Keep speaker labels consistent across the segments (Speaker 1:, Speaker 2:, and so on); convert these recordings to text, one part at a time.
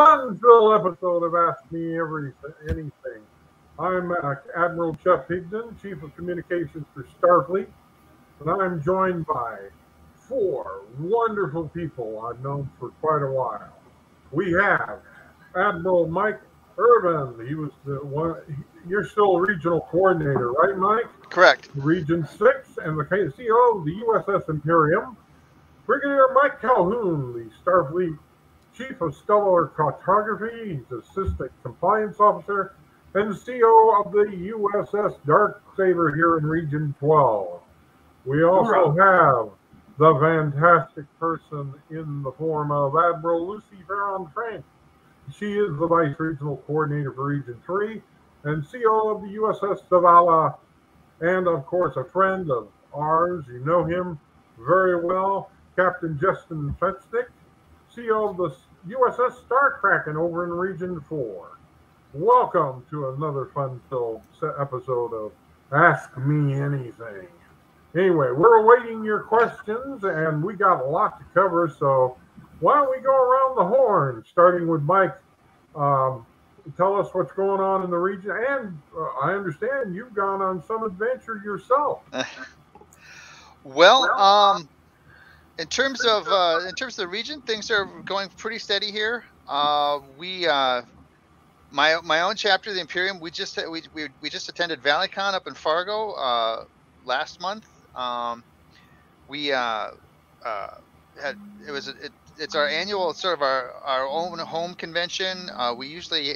Speaker 1: fun-filled episode of Ask Me Anything. I'm Admiral Chuck Higdon, Chief of Communications for Starfleet, and I'm joined by four wonderful people I've known for quite a while. We have Admiral Mike Urvand. He was the one. You're still a regional coordinator, right, Mike?
Speaker 2: Correct.
Speaker 1: Region 6, and the CEO of the USS Imperium, Brigadier Mike Calhoun, the Starfleet Chief of Stellar Cartography. He's Assistant Compliance Officer and CEO of the USS Darksabre here in Region 12. We also have the fantastic person in the form of Admiral Lucy Ferron Franck. She is the Vice Regional Coordinator for Region 3 and CEO of the USS Zavala, and of course a friend of ours. You know him very well, Captain Justin Fietzek, CEO of the USS Kraken over in Region 4. Welcome to another fun-filled episode of Ask Me Anything. Anyway, we're awaiting your questions, and we got a lot to cover, so why don't we go around the horn, starting with Mike. Tell us what's going on in the region, and I understand you've gone on some adventure yourself.
Speaker 2: Well, in terms of the region, things are going pretty steady here. My own chapter, the Imperium, we just attended ValleyCon up in Fargo last month. It's our annual sort of our own home convention. We usually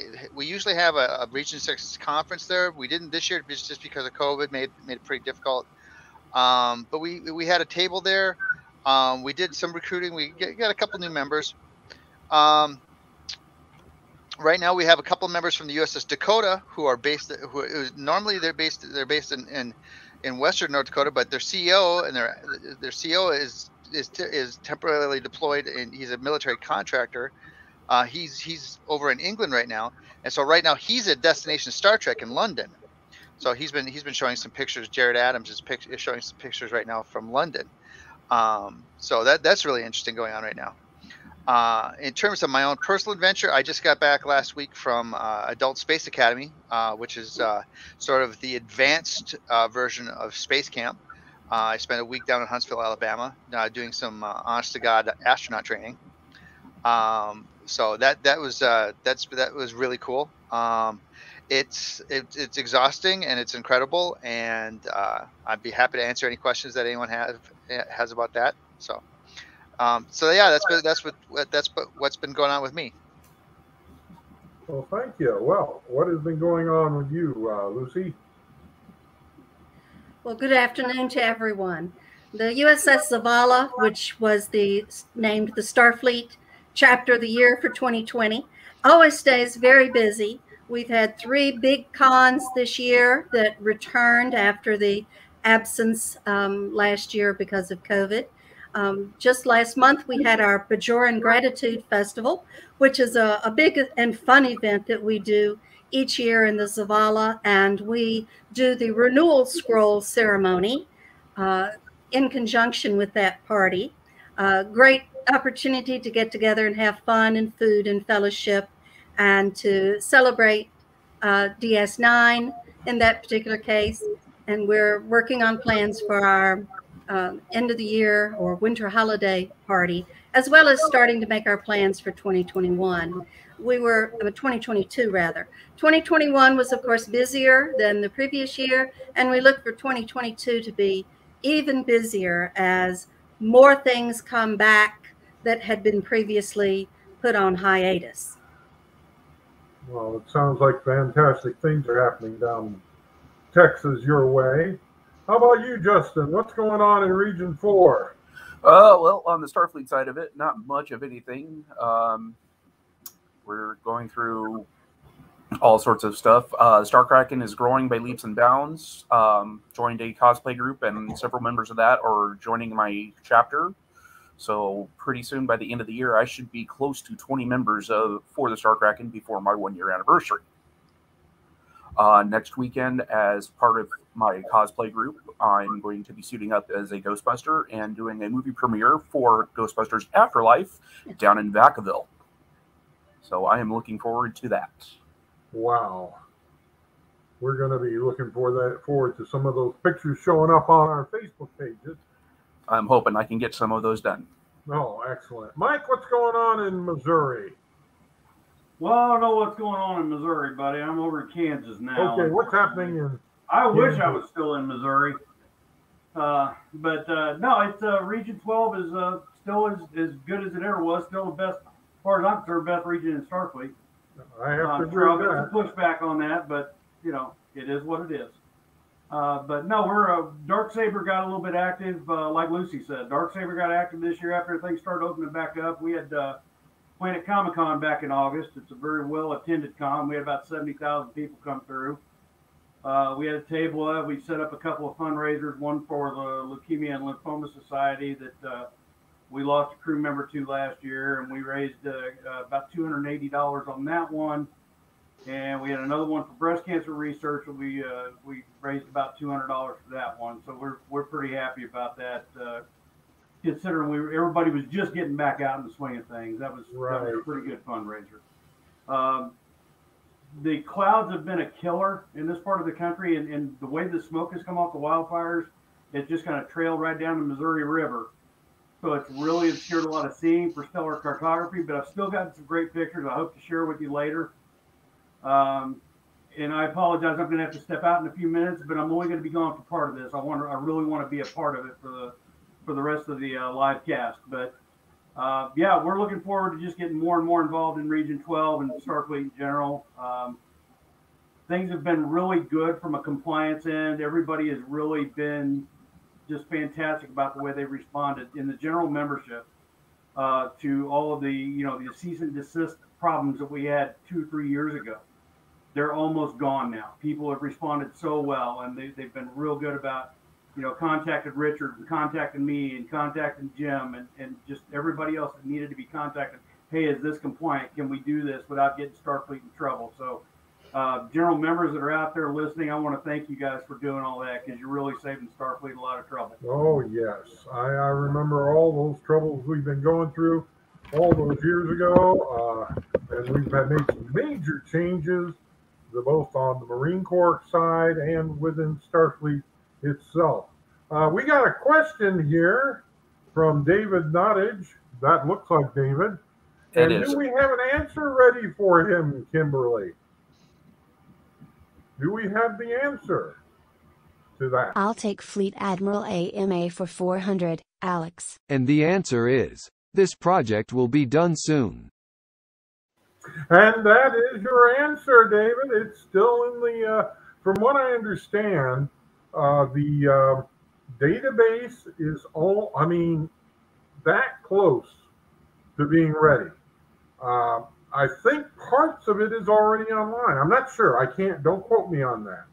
Speaker 2: have a Region 6 conference there. We didn't this year just because of COVID, made it pretty difficult. But we had a table there. We did some recruiting. We got a couple new members. Right now we have a couple of members from the USS Dakota who are based. Normally they're based in Western North Dakota, but their CEO and their CEO is temporarily deployed, and he's a military contractor. He's over in England right now, and so right now he's at Destination Star Trek in London. So he's been showing some pictures. Jared Adams is showing some pictures right now from London. So that's really interesting going on right now. In terms of my own personal adventure, I just got back last week from Adult Space Academy, which is sort of the advanced version of Space Camp. I spent a week down in Huntsville, Alabama, doing some honest-to-God astronaut training. So that was really cool. It's exhausting and it's incredible, and I'd be happy to answer any questions that anyone has about that. So yeah, that's what's been going on with me.
Speaker 1: Well, thank you. Well, what has been going on with you, Lucy?
Speaker 3: Well, good afternoon to everyone. The USS Zavala, which was named the Starfleet Chapter of the Year for 2020, always stays very busy. We've had 3 big cons this year that returned after the absence last year because of COVID. Just last month, we had our Bajoran Gratitude Festival, which is a big and fun event that we do each year in the Zavala, and we do the renewal scroll ceremony in conjunction with that party. Great opportunity to get together and have fun and food and fellowship, and to celebrate DS9 in that particular case. And we're working on plans for our end of the year or winter holiday party, as well as starting to make our plans for 2021. 2022 rather. 2021 was, of course, busier than the previous year, and we look for 2022 to be even busier as more things come back that had been previously put on hiatus.
Speaker 1: Well, it sounds like fantastic things are happening down Texas your way. How about you, Justin? What's going on in Region 4?
Speaker 4: Well, on the Starfleet side of it, not much of anything. We're going through all sorts of stuff. Star Kraken is growing by leaps and bounds. Joined a cosplay group, and several members of that are joining my chapter. So pretty soon, by the end of the year, I should be close to 20 members for the Star Kraken before my 1-year anniversary. Next weekend, as part of my cosplay group, I'm going to be suiting up as a Ghostbuster and doing a movie premiere for Ghostbusters Afterlife down in Vacaville. So I am looking forward to that.
Speaker 1: Wow. We're going to be looking forward to some of those pictures showing up on our Facebook pages.
Speaker 4: I'm hoping I can get some of those done.
Speaker 1: Oh, excellent. Mike, what's going on in Missouri?
Speaker 5: Well, I don't know what's going on in Missouri, buddy. I'm over in Kansas now.
Speaker 1: Okay, what's happening in
Speaker 5: I wish I was still in Missouri. No, it's Region 12 is still as good as it ever was. Still the best, as far as I'm concerned, best region in Starfleet.
Speaker 1: I have to agree
Speaker 5: sure I'll
Speaker 1: with
Speaker 5: get
Speaker 1: that.
Speaker 5: some pushback on that, but it is what it is. But no, we're Darksabre got a little bit active, like Lucy said. Darksabre got active this year after things started opening back up. We had Planet Comic-Con back in August. It's a very well-attended con. We had about 70,000 people come through. We had a table up. We set up a couple of fundraisers, one for the Leukemia and Lymphoma Society that we lost a crew member to last year, and we raised about $280 on that one. And we had another one for breast cancer research, and we raised about $200 for that one. So we're pretty happy about that, considering everybody was just getting back out in the swing of things. That was a pretty good fundraiser. The clouds have been a killer in this part of the country, and the way the smoke has come off the wildfires, it just kind of trailed right down the Missouri River. So it's really obscured a lot of seeing for stellar cartography, but I've still got some great pictures I hope to share with you later. And I apologize, I'm going to have to step out in a few minutes, but I'm only going to be gone for part of this. I really want to be a part of it for the rest of the live cast. But yeah, we're looking forward to just getting more and more involved in Region 12 and Starfleet in general. Things have been really good from a compliance end. Everybody has really been just fantastic about the way they've responded in the general membership to all of the the cease and desist problems that we had 2 or 3 years ago. They're almost gone now. People have responded so well, and they've been real good about contacted Richard and contacting me and contacting Jim and just everybody else that needed to be contacted. Hey, is this compliant? Can we do this without getting Starfleet in trouble? So general members that are out there listening, I want to thank you guys for doing all that, because you're really saving Starfleet a lot of trouble.
Speaker 1: Oh, yes. I remember all those troubles we've been going through all those years ago, and we've made some major changes, both on the Marine Corps side and within Starfleet itself. We got a question here from David Nottage. That looks like David. And do we have an answer ready for him, Kimberly? Do we have the answer to that?
Speaker 6: I'll take Fleet Admiral AMA for 400, Alex.
Speaker 7: And the answer is, this project will be done soon.
Speaker 1: And that is your answer, David. It's still in the, from what I understand, the database is that close to being ready. I think parts of it is already online. I'm not sure. Don't quote me on that.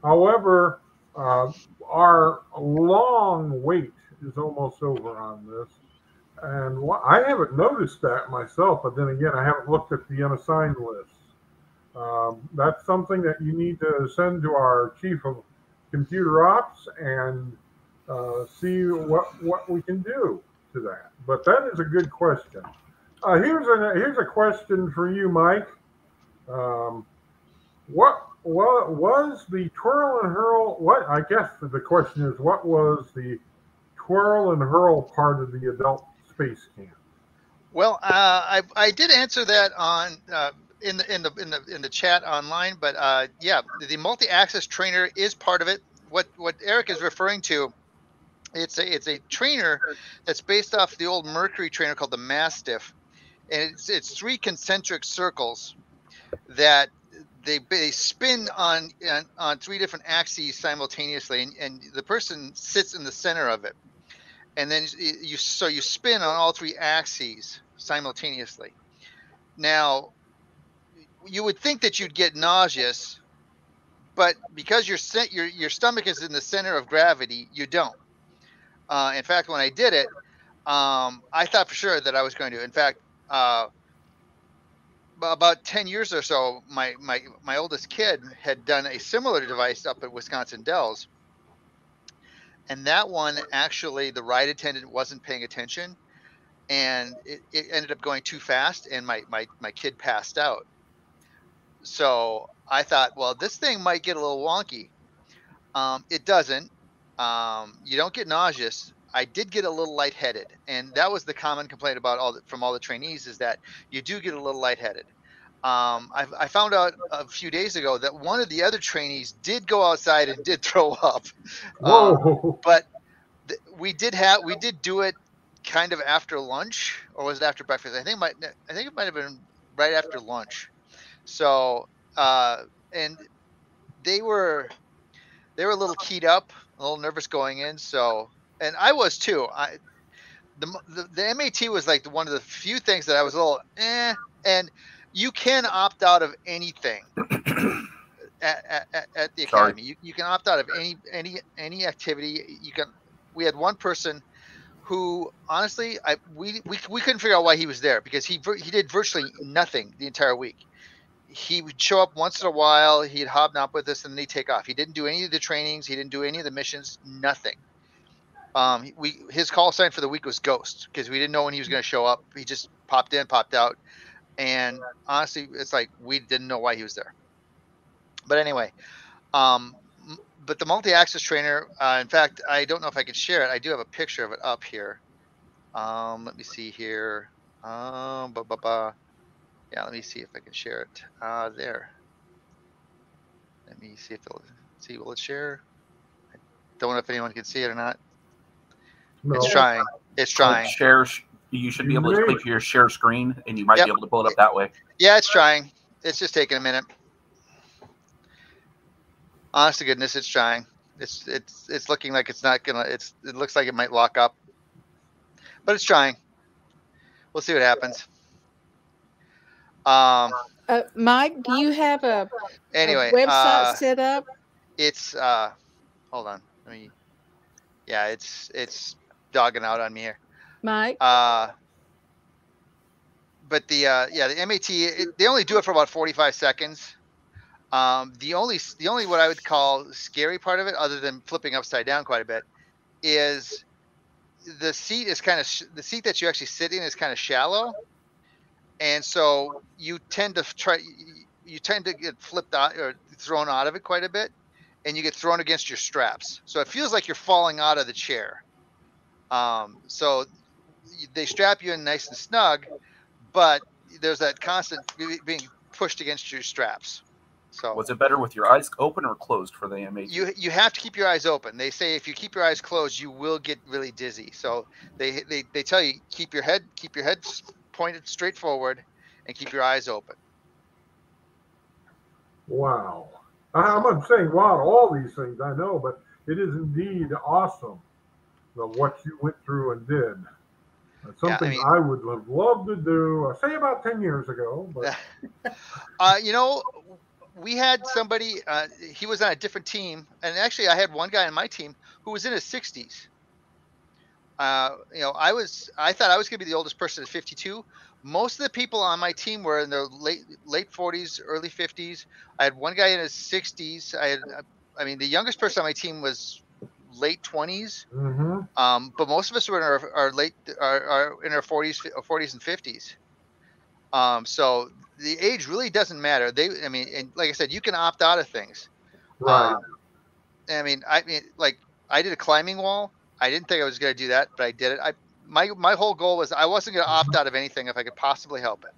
Speaker 1: However, our long wait is almost over on this. And I haven't noticed that myself, but then again, I haven't looked at the unassigned list. That's something that you need to send to our chief of computer ops and see what we can do to that. But that is a good question. Here's a question for you, Mike. What was the twirl and hurl? I guess the question is, what was the twirl and hurl part of the adult space camp?
Speaker 2: Well, I did answer that on in the chat online, but yeah, the multi-axis trainer is part of it. What Eric is referring to, it's a trainer that's based off the old Mercury trainer called the Mastiff, and it's 3 concentric circles that they spin on 3 different axes simultaneously, and the person sits in the center of it. And then you spin on all 3 axes simultaneously. Now, you would think that you'd get nauseous, but because your stomach is in the center of gravity, you don't. In fact, when I did it, I thought for sure that I was going to. In fact, about 10 years or so, my oldest kid had done a similar device up at Wisconsin Dells. And that one, actually, the ride attendant wasn't paying attention, and it ended up going too fast, and my kid passed out. So I thought, well, this thing might get a little wonky. It doesn't. You don't get nauseous. I did get a little lightheaded, and that was the common complaint about from all the trainees, is that you do get a little lightheaded. I found out a few days ago that one of the other trainees did go outside and did throw up.
Speaker 1: Whoa.
Speaker 2: But we did do it kind of after lunch, or was it after breakfast? I think it might have been right after lunch. So and they were a little keyed up, a little nervous going in. So, and I was too. The MAT was like one of the few things that I was a little and you can opt out of anything at the academy. You can opt out of any activity. We had one person who, honestly, we couldn't figure out why he was there, because he did virtually nothing the entire week. He would show up once in a while. He'd hobnob with us, and then he'd take off. He didn't do any of the trainings. He didn't do any of the missions. Nothing. His call sign for the week was Ghost, because we didn't know when he was going to show up. He just popped in, popped out, and honestly, it's like we didn't know why he was there. But anyway, but the multi-axis trainer. In fact, I don't know if I can share it. I do have a picture of it up here. Let me see here. Yeah, let me see if I can share it. There. Let me see if will it share? I don't know if anyone can see it or not. No. It's trying. It's trying.
Speaker 4: You should be able to click your share screen, and you might be able to pull it up that way.
Speaker 2: Yeah, it's trying. It's just taking a minute. Honest to goodness, it's trying. It's looking like it's not gonna. It looks like it might lock up, but it's trying. We'll see what happens.
Speaker 8: Mike, do you have a website set up?
Speaker 2: It's hold on. Yeah, it's dogging out on me here,
Speaker 8: Mike.
Speaker 2: But the MAT, they only do it for about 45 seconds. The only what I would call scary part of it, other than flipping upside down quite a bit, is the seat the seat that you actually sit in is kind of shallow. And so you tend to get flipped out or thrown out of it quite a bit, and you get thrown against your straps. So it feels like you're falling out of the chair. So they strap you in nice and snug, but there's that constant being pushed against your straps. So
Speaker 4: was it better with your eyes open or closed for the MAT?
Speaker 2: You have to keep your eyes open. They say if you keep your eyes closed, you will get really dizzy. So they tell you keep your head pointed straight forward and keep your eyes open.
Speaker 1: Wow. I'm not saying wow to all these things, I know, but it is indeed awesome what you went through and did. It's something I would have loved to do, say about 10 years ago. But
Speaker 2: we had somebody, he was on a different team, and actually I had one guy on my team who was in his 60s. I thought I was going to be the oldest person at 52. Most of the people on my team were in their late 40s, early 50s. I had one guy in his 60s. The youngest person on my team was late 20s. Mm-hmm. But most of us were in our 40s and 50s. So the age really doesn't matter. And like I said, you can opt out of things.
Speaker 1: Right.
Speaker 2: I did a climbing wall. I didn't think I was going to do that, but I did it. My whole goal was I wasn't going to opt out of anything if I could possibly help it.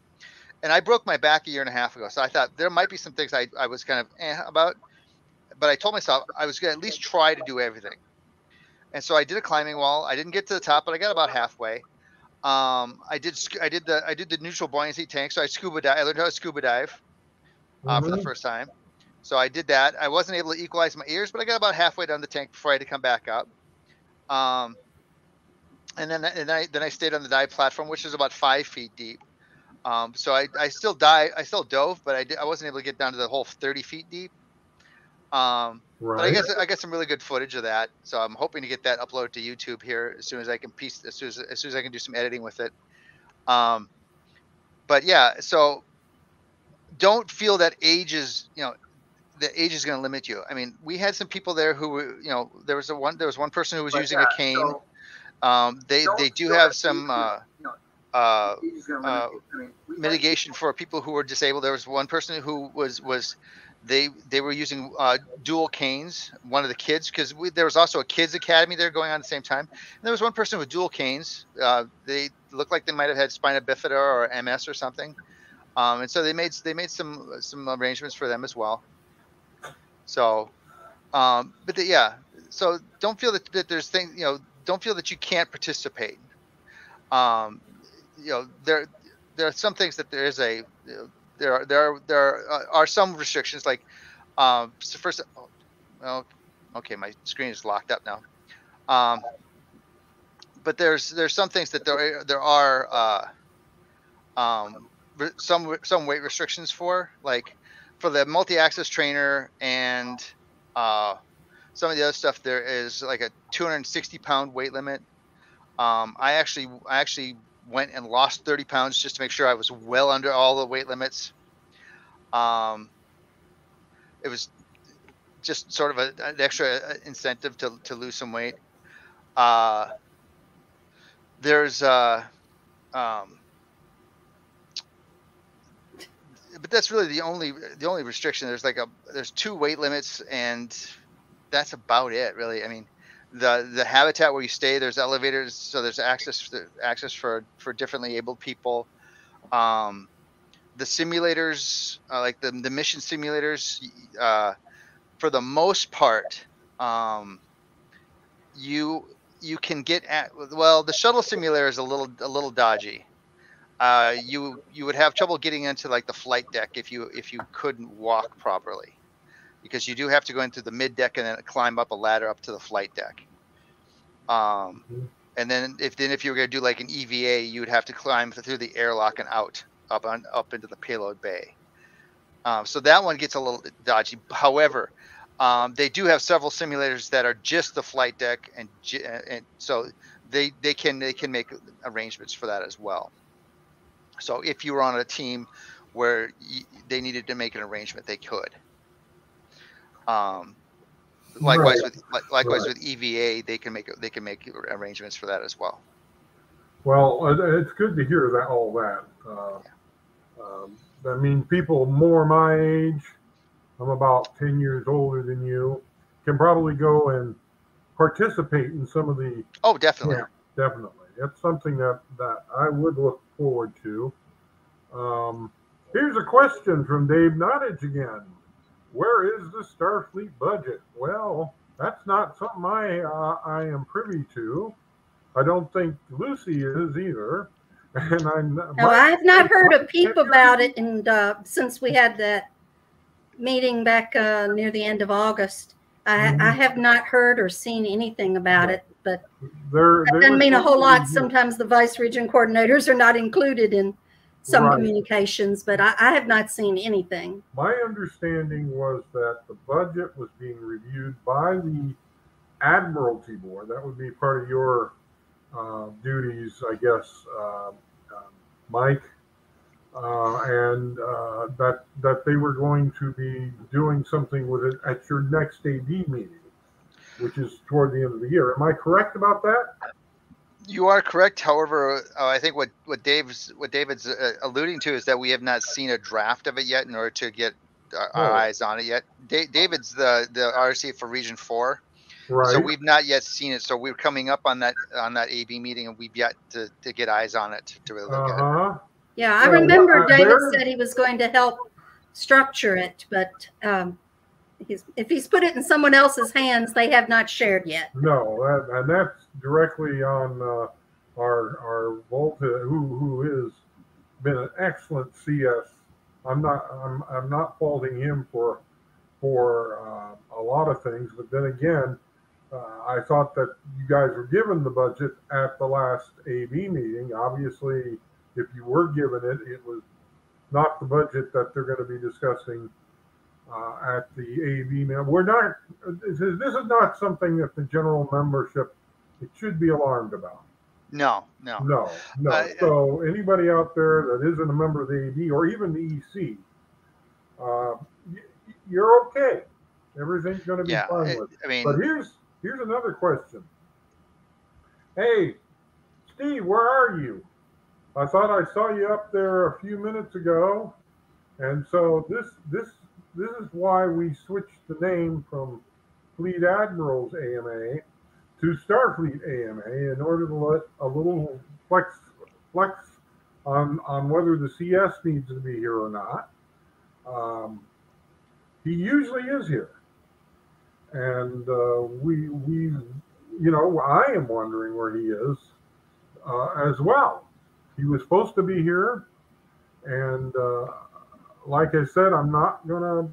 Speaker 2: And I broke my back a year and a half ago, so I thought there might be some things I was kind of about. But I told myself I was going to at least try to do everything. And so I did a climbing wall. I didn't get to the top, but I got about halfway. I did the neutral buoyancy tank, so I learned how to scuba dive for the first time. So I did that. I wasn't able to equalize my ears, but I got about halfway down the tank before I had to come back up. And then I stayed on the dive platform, which is about 5 feet deep. So I still dove, but I wasn't able to get down to the whole 30 feet deep. Right. But I got some really good footage of that. So I'm hoping to get that uploaded to YouTube here as soon as I can as soon as I can do some editing with it. But yeah, so don't feel that age is going to limit you. I mean, we had some people there who were, there was one person who was using a cane. They do have some mitigation for people who were disabled. There was one person who was they were using dual canes. One of the kids, because there was also a kids academy there going on at the same time. And there was one person with dual canes. They looked like they might have had spina bifida or MS or something. And so they made some arrangements for them as well. So, yeah. So don't feel that there's things, don't feel that you can't participate. There are some things that there are some restrictions, like so first, okay, my screen is locked up now. But there's some things that there are some weight restrictions for, like for the multi-axis trainer and some of the other stuff. There is like a 260-pound weight limit. I actually went and lost 30 pounds just to make sure I was well under all the weight limits. It was just sort of an extra incentive to lose some weight. There's but that's really the only restriction. There's 2 weight limits, and that's about it, really. I mean, the habitat where you stay, there's elevators, so there's access for differently abled people. The simulators, like the mission simulators, for the most part, you can get at, well, the shuttle simulator is a little dodgy. You would have trouble getting into like the flight deck if you couldn't walk properly, because you do have to go into the mid deck and then climb up a ladder up to the flight deck. And then if you were going to do like an EVA, you would have to climb through the airlock and up into the payload bay. So that one gets a little dodgy. However, they do have several simulators that are just the flight deck, and so they can make arrangements for that as well. So if you were on a team where they needed to make an arrangement, they could. Likewise with EVA, they can make arrangements for that as well.
Speaker 1: Well, it's good to hear that all that. I mean, people more my age, I'm about 10 years older than you, can probably go and participate in some of the.
Speaker 2: Oh, definitely.
Speaker 1: Yeah, definitely. It's something that I would look forward to. Here's a question from Dave Nottage again. Where is the Starfleet budget? Well, that's not something I am privy to. I don't think Lucy is either. And
Speaker 3: I have not heard a peep about it, and since we had that meeting back near the end of August, I have not heard or seen anything about it. But that doesn't mean a whole lot. Sometimes the vice region coordinators are not included in some communications, but I have not seen anything.
Speaker 1: My understanding was that the budget was being reviewed by the Admiralty Board. That would be part of your duties, I guess, Mike, and that they were going to be doing something with it at your next AD meeting, which is toward the end of the year. Am I correct about that?
Speaker 2: You are correct. However, I think what David's alluding to is that we have not seen a draft of it yet in order to get our eyes on it yet. David's the RC for Region 4. Right. So we've not yet seen it. So we're coming up on that AB meeting, and we've yet to get eyes on it to really look at it.
Speaker 3: Yeah, I remember David said he was going to help structure it, but if he's put it in someone else's hands, they have not shared yet.
Speaker 1: No, and that's directly on our Volta, who has been an excellent CS. I'm not faulting him for a lot of things, but then again, I thought that you guys were given the budget at the last AB meeting. Obviously, if you were given it, it was not the budget that they're going to be discussing at the AB. Now, this is not something that the general membership should be alarmed about.
Speaker 2: No.
Speaker 1: So anybody out there that isn't a member of the AB or even the EC, you're okay. Everything's going to be fine with it. I mean, but here's another question. Hey, Steve, where are you? I thought I saw you up there a few minutes ago, and so this is why we switched the name from Fleet Admirals AMA to Starfleet AMA in order to let a little flex on whether the CS needs to be here or not. He usually is here, and we I am wondering where he is as well. He was supposed to be here, and like I said, I'm not gonna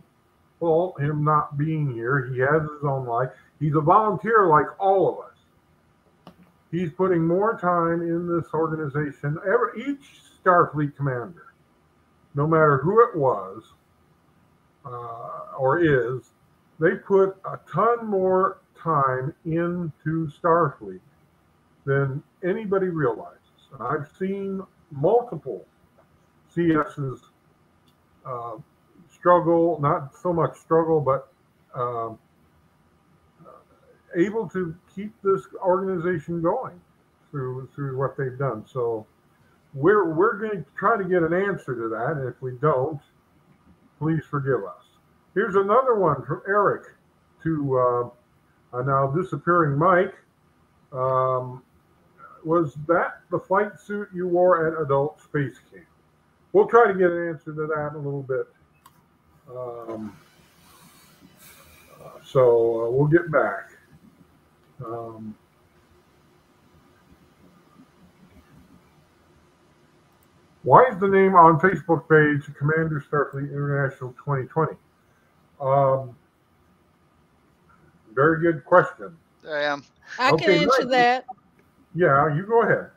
Speaker 1: fault him not being here. He has his own life. He's a volunteer like all of us. He's putting more time in this organization. Each Starfleet commander, no matter who it was or is, they put a ton more time into Starfleet than anybody realizes. And I've seen multiple CSs struggle, not so much struggle, but able to keep this organization going through what they've done. So we're going to try to get an answer to that. And if we don't, please forgive us. Here's another one from Eric to a now disappearing Mike. Was that the flight suit you wore at Adult Space Camp? We'll try to get an answer to that in a little bit. So we'll get back. Why is the name on Facebook page Commander Starfleet International 2020? Very good question.
Speaker 8: I can answer that.
Speaker 1: Yeah, you go ahead.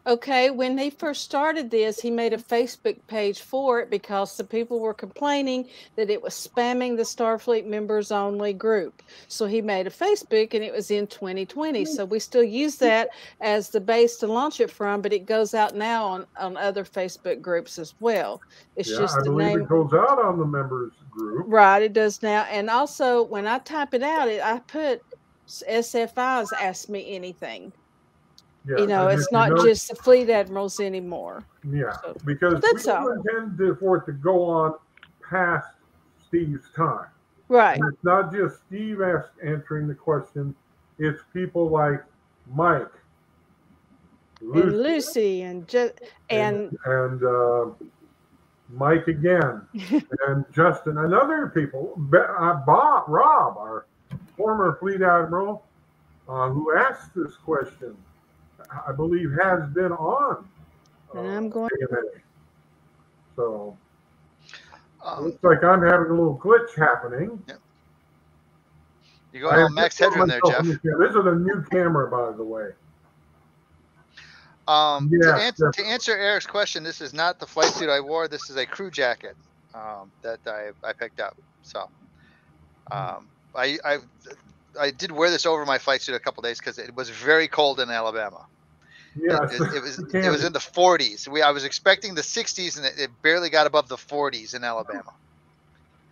Speaker 8: Okay, when he first started this, he made a Facebook page for it because the people were complaining that it was spamming the Starfleet members only group. So he made a Facebook, and it was in 2020. So we still use that as the base to launch it from, but it goes out now on other Facebook groups as well. It's just the name.
Speaker 1: It goes out on the members group.
Speaker 8: Right, it does now. And also, when I type it out, I put SFIs Ask Me Anything. Yeah, it's not just the Fleet Admirals anymore.
Speaker 1: Yeah, so, because we don't intend for it to go on past Steve's time.
Speaker 8: Right.
Speaker 1: And it's not just Steve answering the question. It's people like Mike,
Speaker 8: Lucy and
Speaker 1: Mike again, and Justin, and other people. Rob, our former Fleet Admiral, who asked this question, I believe has been on.
Speaker 8: And I'm going.
Speaker 1: So looks like I'm having a little glitch happening.
Speaker 2: Yeah. You're going on max headroom there, Jeff.
Speaker 1: This is a new camera, by the way.
Speaker 2: To answer Eric's question, this is not the flight suit I wore. This is a crew jacket that I picked up. So I did wear this over my flight suit a couple days because it was very cold in Alabama.
Speaker 1: Yeah,
Speaker 2: it was in the 40s. I was expecting the 60s, and it barely got above the 40s in Alabama.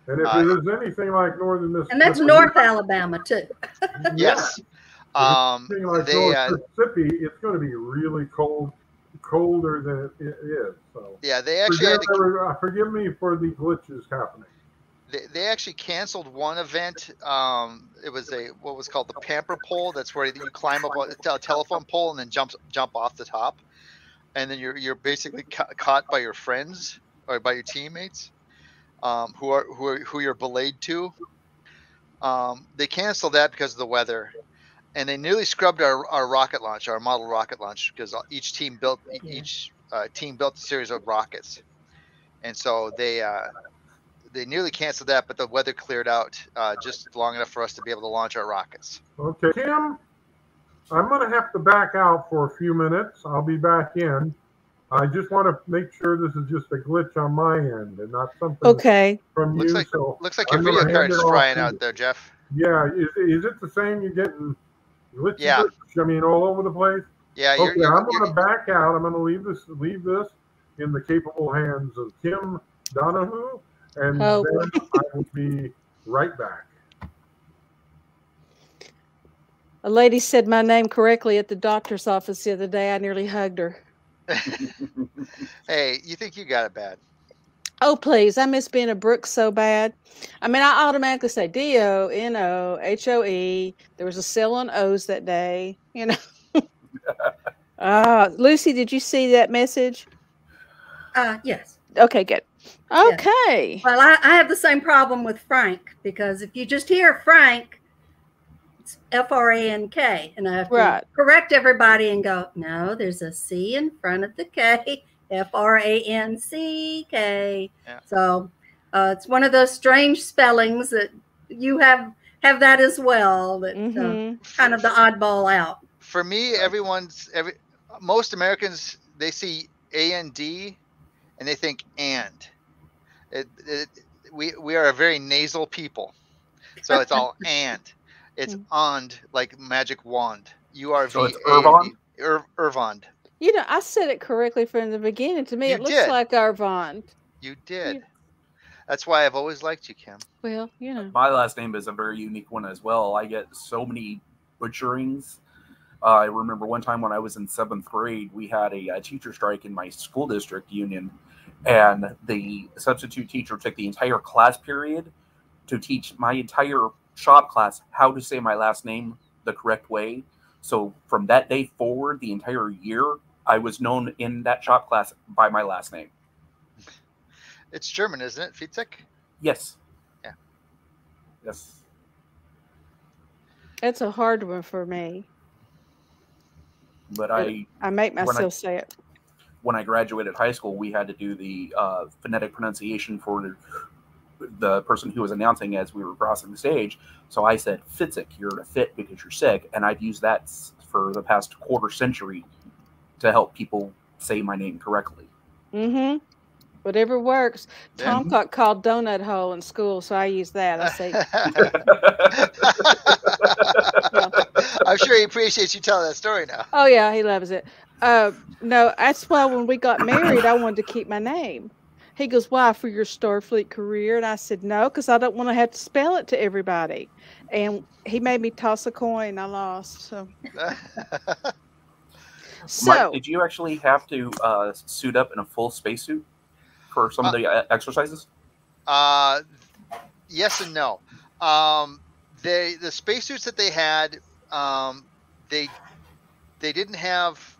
Speaker 1: And if it is anything like northern Mississippi,
Speaker 3: and that's North Alabama too.
Speaker 2: Yes.
Speaker 1: Anything like North Mississippi, it's going to be really cold, colder than it is. So
Speaker 2: yeah, they actually
Speaker 1: forgive me for the glitches happening.
Speaker 2: They actually canceled one event. It was what was called the Pamper pole. That's where you climb up a telephone pole and then jump off the top, and then you're basically caught by your friends or by your teammates, who you're belayed to. They canceled that because of the weather, and they nearly scrubbed our rocket launch, our model rocket launch, because each team built a series of rockets, and so they nearly canceled that, but the weather cleared out just long enough for us to be able to launch our rockets.
Speaker 1: Okay, Tim, I'm going to have to back out for a few minutes. I'll be back in. I just want to make sure this is just a glitch on my end and not something from you.
Speaker 2: Looks like your video card is frying out there, Jeff.
Speaker 1: Yeah, is it the same? You're getting glitchy? Yeah. I mean, all over the place?
Speaker 2: Yeah.
Speaker 1: Okay, I'm going to back out. I'm going to leave this in the capable hands of Kim Donahue. And then I will be right back.
Speaker 8: A lady said my name correctly at the doctor's office the other day. I nearly hugged her.
Speaker 2: Hey, you think you got it bad?
Speaker 8: Oh, please. I miss being a Brooks so bad. I mean, I automatically say Donohoe. There was a sale on O's that day, you know. Lucy, did you see that message?
Speaker 3: Yes.
Speaker 8: Okay, good.
Speaker 3: Yes.
Speaker 8: Okay.
Speaker 3: Well, I have the same problem with Frank, because if you just hear Frank, it's Frank, and I have to correct everybody and go, no, there's a C in front of the K, Franck.
Speaker 2: Yeah.
Speaker 3: So it's one of those strange spellings that you have that as well. That kind of the oddball out.
Speaker 2: For me, most Americans, they see A-N-D and they think and. We are a very nasal people, so it's all and. It's ond, like magic wand. U-R-V-A-N-D.
Speaker 4: So it's Urvand?
Speaker 2: Urvand.
Speaker 8: You know, I said it correctly from the beginning. To me, it looks like Urvand.
Speaker 2: You did. That's why I've always liked you, Kim.
Speaker 8: Well, you know.
Speaker 4: My last name is a very unique one as well. I get so many butcherings. I remember one time when I was in 7th grade, we had a teacher strike in my school district union, and the substitute teacher took the entire class period to teach my entire shop class how to say my last name the correct way. So from that day forward, the entire year, I was known in that shop class by my last name.
Speaker 2: It's German, isn't it? Fietzek?
Speaker 4: Yes.
Speaker 2: Yeah.
Speaker 4: Yes.
Speaker 8: It's a hard one for me.
Speaker 4: But I
Speaker 8: make myself say it.
Speaker 4: When I graduated high school, we had to do the phonetic pronunciation for the person who was announcing as we were crossing the stage. So I said, Fietzek, you're to fit because you're sick. And I've used that for the past quarter century to help people say my name correctly.
Speaker 8: Mm-hmm. Whatever works. Tom got called donut hole in school, so I use that. I say.
Speaker 2: I'm sure he appreciates you telling that story now.
Speaker 8: Oh yeah, he loves it. No, that's why when we got married, I wanted to keep my name. He goes, why, for your Starfleet career? And I said, no, because I don't want to have to spell it to everybody. And he made me toss a coin. I lost. So,
Speaker 4: Mike, did you actually have to suit up in a full spacesuit for some of the exercises?
Speaker 2: Yes and no. The spacesuits that they had, they didn't have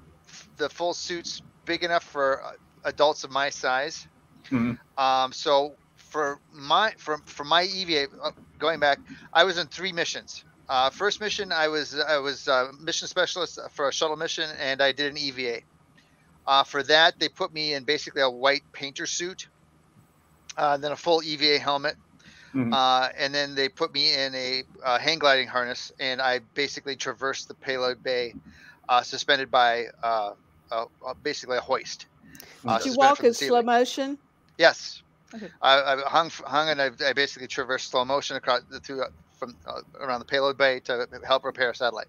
Speaker 2: the full suits big enough for adults of my size.
Speaker 4: Mm-hmm.
Speaker 2: So for my EVA, going back, I was in 3 missions. First mission, I was mission specialist for a shuttle mission, and I did an EVA. For that, they put me in basically a white painter suit, then a full EVA helmet, and then they put me in a hang gliding harness, and I basically traversed the payload bay, suspended by basically a hoist.
Speaker 8: Did you walk in slow motion?
Speaker 2: Yes.
Speaker 8: Okay.
Speaker 2: I hung and I basically traversed slow motion across from around the payload bay to help repair a satellite.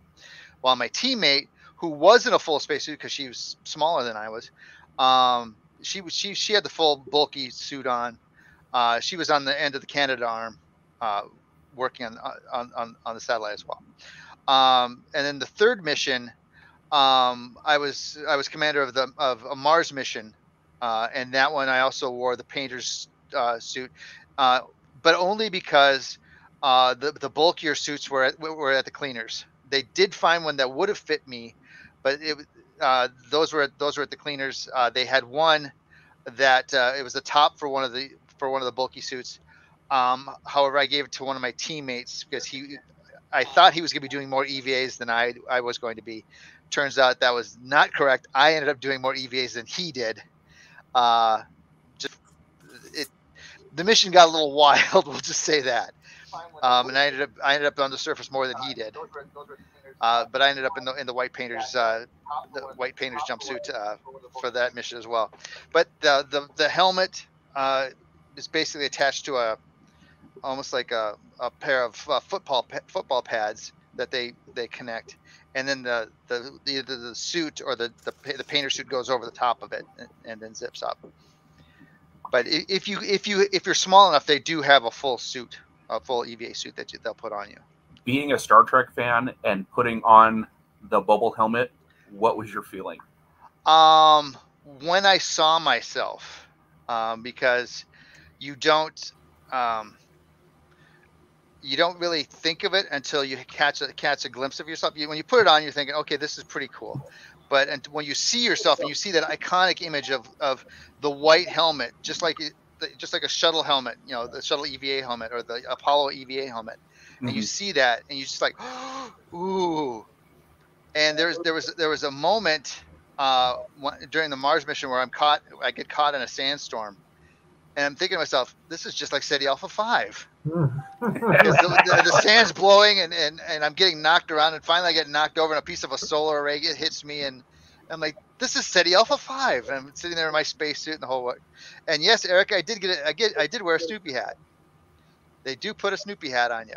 Speaker 2: While my teammate, who was in a full spacesuit because she was smaller than I was, she had the full bulky suit on. She was on the end of the Canadarm, working on the satellite as well. And then the third mission, I was commander of a Mars mission, and that one I also wore the painter's suit, but only because the bulkier suits were at the cleaners. They did find one that would have fit me, but those were at the cleaners. They had one that it was the top for one of the bulky suits. However, I gave it to one of my teammates because I thought he was going to be doing more EVAs than I was going to be. Turns out that was not correct. I ended up doing more EVAs than he did. The mission got a little wild. We'll just say that. And I ended up on the surface more than he did. But I ended up in the white painter's jumpsuit for that mission as well. But the helmet is basically attached to almost like a pair of football pads that they connect, and then the suit or the painter suit goes over the top of it and then zips up. But if you're small enough, they do have a full suit, a full EVA suit that they'll put on you.
Speaker 4: Being a Star Trek fan and putting on the bubble helmet, what was your feeling?
Speaker 2: when I saw myself, because you don't really think of it until you catch a glimpse of yourself. When you put it on, you're thinking, okay, this is pretty cool. But when you see yourself and you see that iconic image of the white helmet, just like a shuttle helmet, the shuttle EVA helmet or the Apollo EVA helmet, and you see that and you just like, ooh. And there was a moment during the Mars mission where I get caught in a sandstorm, and I'm thinking to myself, this is just like SETI Alpha 5. Because the sand's blowing and I'm getting knocked around, and finally I get knocked over and a piece of a solar array hits me, and I'm like, this is SETI Alpha 5. And I'm sitting there in my spacesuit and the whole way. And yes, Eric, I did wear a Snoopy hat. They do put a Snoopy hat on you.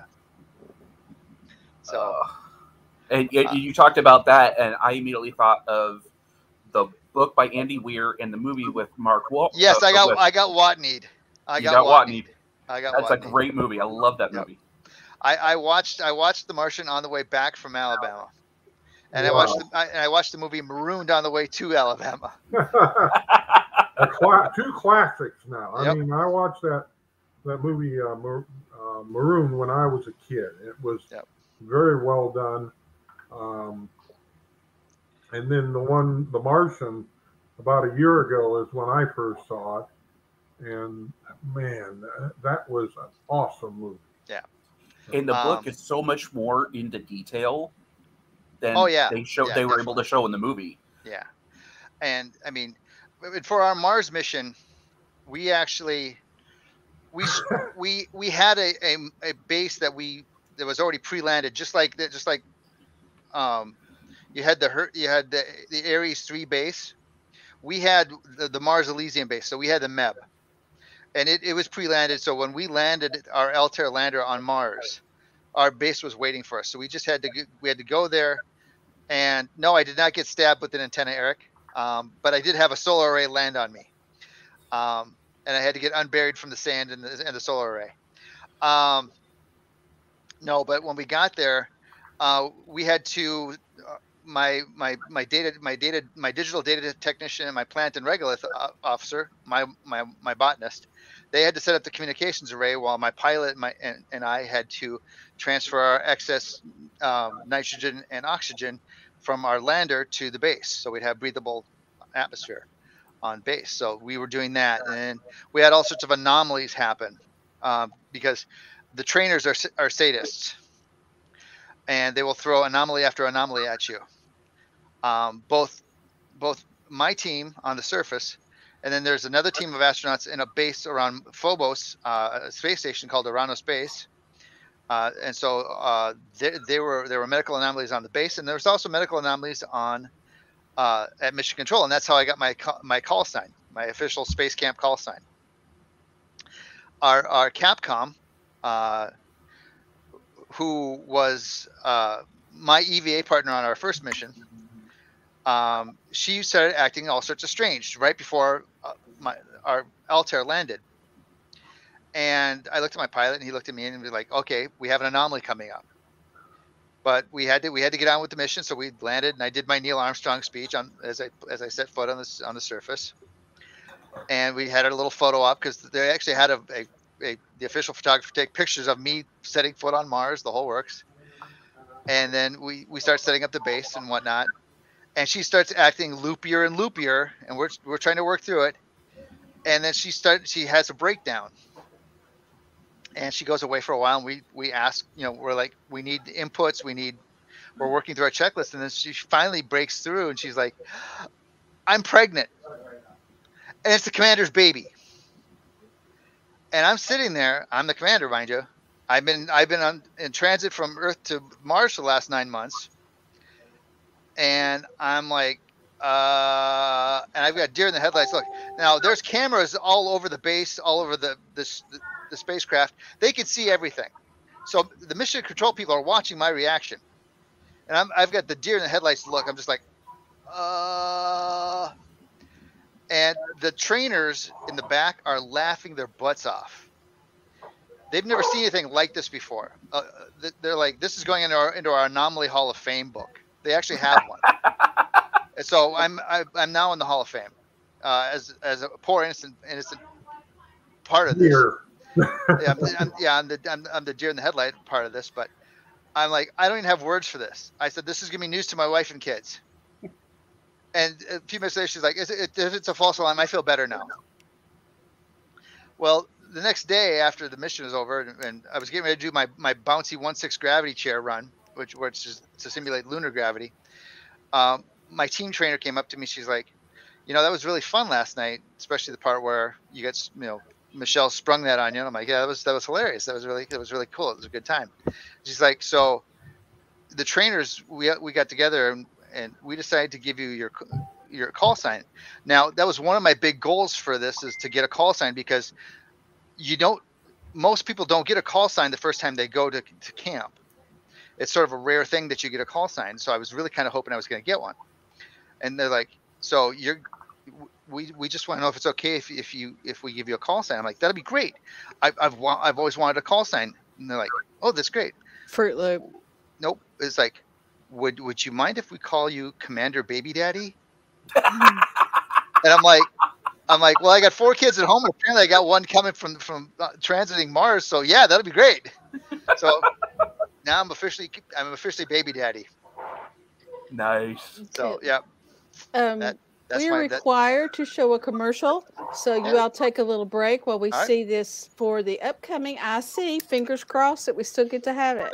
Speaker 2: So
Speaker 4: and you talked about that, and I immediately thought of the book by Andy Weir and the movie with Mark Wahlberg.
Speaker 2: Yes, I got Watneyed. I got Watneyed.
Speaker 4: That's a great movie. I love that movie.
Speaker 2: I watched The Martian on the way back from Alabama, and
Speaker 1: Wow.
Speaker 2: I watched the movie Marooned on the way to Alabama.
Speaker 1: Two classics now. I mean, I watched that movie Maroon when I was a kid. It was very well done. And then The Martian, about a year ago is when I first saw it. And man, that was an awesome movie.
Speaker 2: Yeah.
Speaker 4: And the book is so much more into detail than they were able to show in the movie.
Speaker 2: Yeah. And I mean, for our Mars mission, we actually we had a base that was already pre-landed, just like you had the Ares 3 base. We had the Mars Elysium base, so we had the MEB, and it was pre-landed. So when we landed our Altair lander on Mars, our base was waiting for us. So we just had to go there. And no, I did not get stabbed with an antenna, Eric, but I did have a solar array land on me, and I had to get unburied from the sand and the solar array. No, but when we got there, we had to. My digital data technician and my plant and regolith officer, my botanist, they had to set up the communications array while my pilot and I had to transfer our excess nitrogen and oxygen from our lander to the base, so we'd have breathable atmosphere on base. So we were doing that, and we had all sorts of anomalies happen because the trainers are sadists, and they will throw anomaly after anomaly at you. Both my team on the surface, and then there's another team of astronauts in a base around Phobos, a space station called Urano Space. And so there were medical anomalies on the base, and there was also medical anomalies at Mission Control, and that's how I got my call sign, my official space camp call sign. Our Capcom, who was my EVA partner on our first mission, she started acting all sorts of strange right before our Altair landed. And I looked at my pilot, and he looked at me, and was like, "Okay, we have an anomaly coming up." But we had to get on with the mission, so we landed, and I did my Neil Armstrong speech as I set foot on the surface. And we had a little photo op because they actually had the official photographer take pictures of me setting foot on Mars, the whole works. And then we start setting up the base and whatnot. And she starts acting loopier and loopier, and we're trying to work through it. And then she has a breakdown, and she goes away for a while. And we ask, we're like, we need inputs, we're working through our checklist, and then she finally breaks through, and she's like, "I'm pregnant, and it's the commander's baby." And I'm sitting there. I'm the commander, mind you. I've been in transit from Earth to Mars for the last 9 months. And I'm like, and I've got deer in the headlights. Look, now there's cameras all over the base, all over the spacecraft. They can see everything. So the mission control people are watching my reaction. And I've got the deer in the headlights look. I'm just like, and the trainers in the back are laughing their butts off. They've never seen anything like this before. They're like, this is going into our Anomaly Hall of Fame book. They actually have one. And so I'm now in the Hall of Fame. as a poor innocent part of this.
Speaker 1: Here.
Speaker 2: I'm the deer in the headlight part of this, but I'm like, I don't even have words for this. I said, this is gonna be news to my wife and kids. And a few minutes later, she's like, if it's a false alarm, I feel better now. Well, the next day after the mission was over, and I was getting ready to do my bouncy 1/6 gravity chair run, which is to simulate lunar gravity. My team trainer came up to me. She's like, that was really fun last night, especially the part where you got, Michelle sprung that on you. And I'm like, yeah, that was hilarious. That was really cool. It was a good time. She's like, so the trainers, we got together and we decided to give you your call sign. Now, that was one of my big goals for this, is to get a call sign, because most people don't get a call sign the first time they go to camp. It's sort of a rare thing that you get a call sign. So I was really kind of hoping I was going to get one. And they're like, so we just want to know if it's okay if we give you a call sign. I'm like, that'd be great. I've always wanted a call sign. And they're like, oh, that's great.
Speaker 8: Fruit Loop.
Speaker 2: Nope. It's like, would you mind if we call you Commander Baby Daddy? And I'm like, well, I got 4 kids at home, and apparently I got one coming from transiting Mars. So yeah, that'll be great. So now I'm officially Baby Daddy.
Speaker 4: Nice.
Speaker 2: So yeah.
Speaker 8: We are required to show a commercial, so you all take a little break while we see this for the upcoming IC. Fingers crossed that we still get to have it.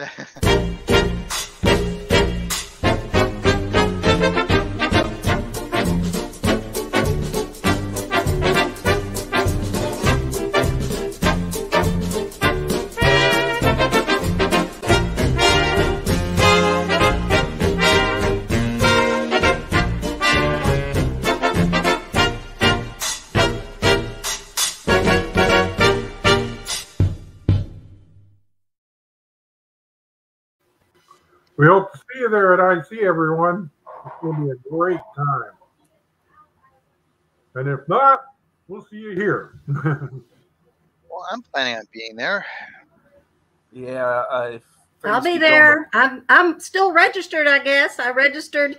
Speaker 1: We hope to see you there at IC, everyone. It's going to be a great time. And if not, we'll see you here.
Speaker 2: Well, I'm planning on being there.
Speaker 4: Yeah,
Speaker 3: I'll be there. I'm still registered, I guess. I registered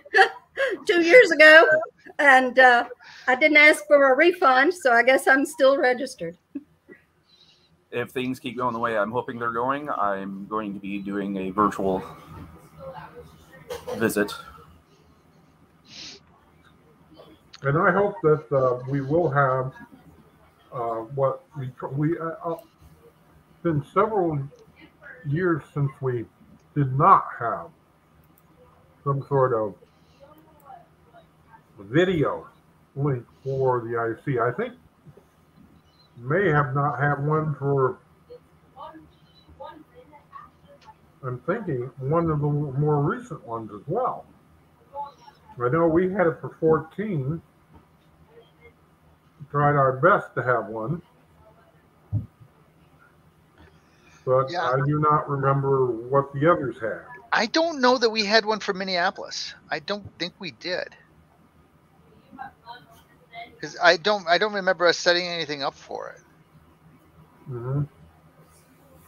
Speaker 3: 2 years ago, and I didn't ask for a refund, so I guess I'm still registered.
Speaker 4: If things keep going the way I'm hoping they're going, I'm going to be doing a virtual visit.
Speaker 1: And I hope that we will have what been several years since we did not have some sort of video link for the IC. I think may have not had one for, I'm thinking, one of the more recent ones as well. I know we had it for 14. Tried our best to have one. But yeah. I do not remember what the others had.
Speaker 2: I don't know that we had one for Minneapolis. I don't think we did. Because I don't remember us setting anything up for it.
Speaker 1: Mm-hmm.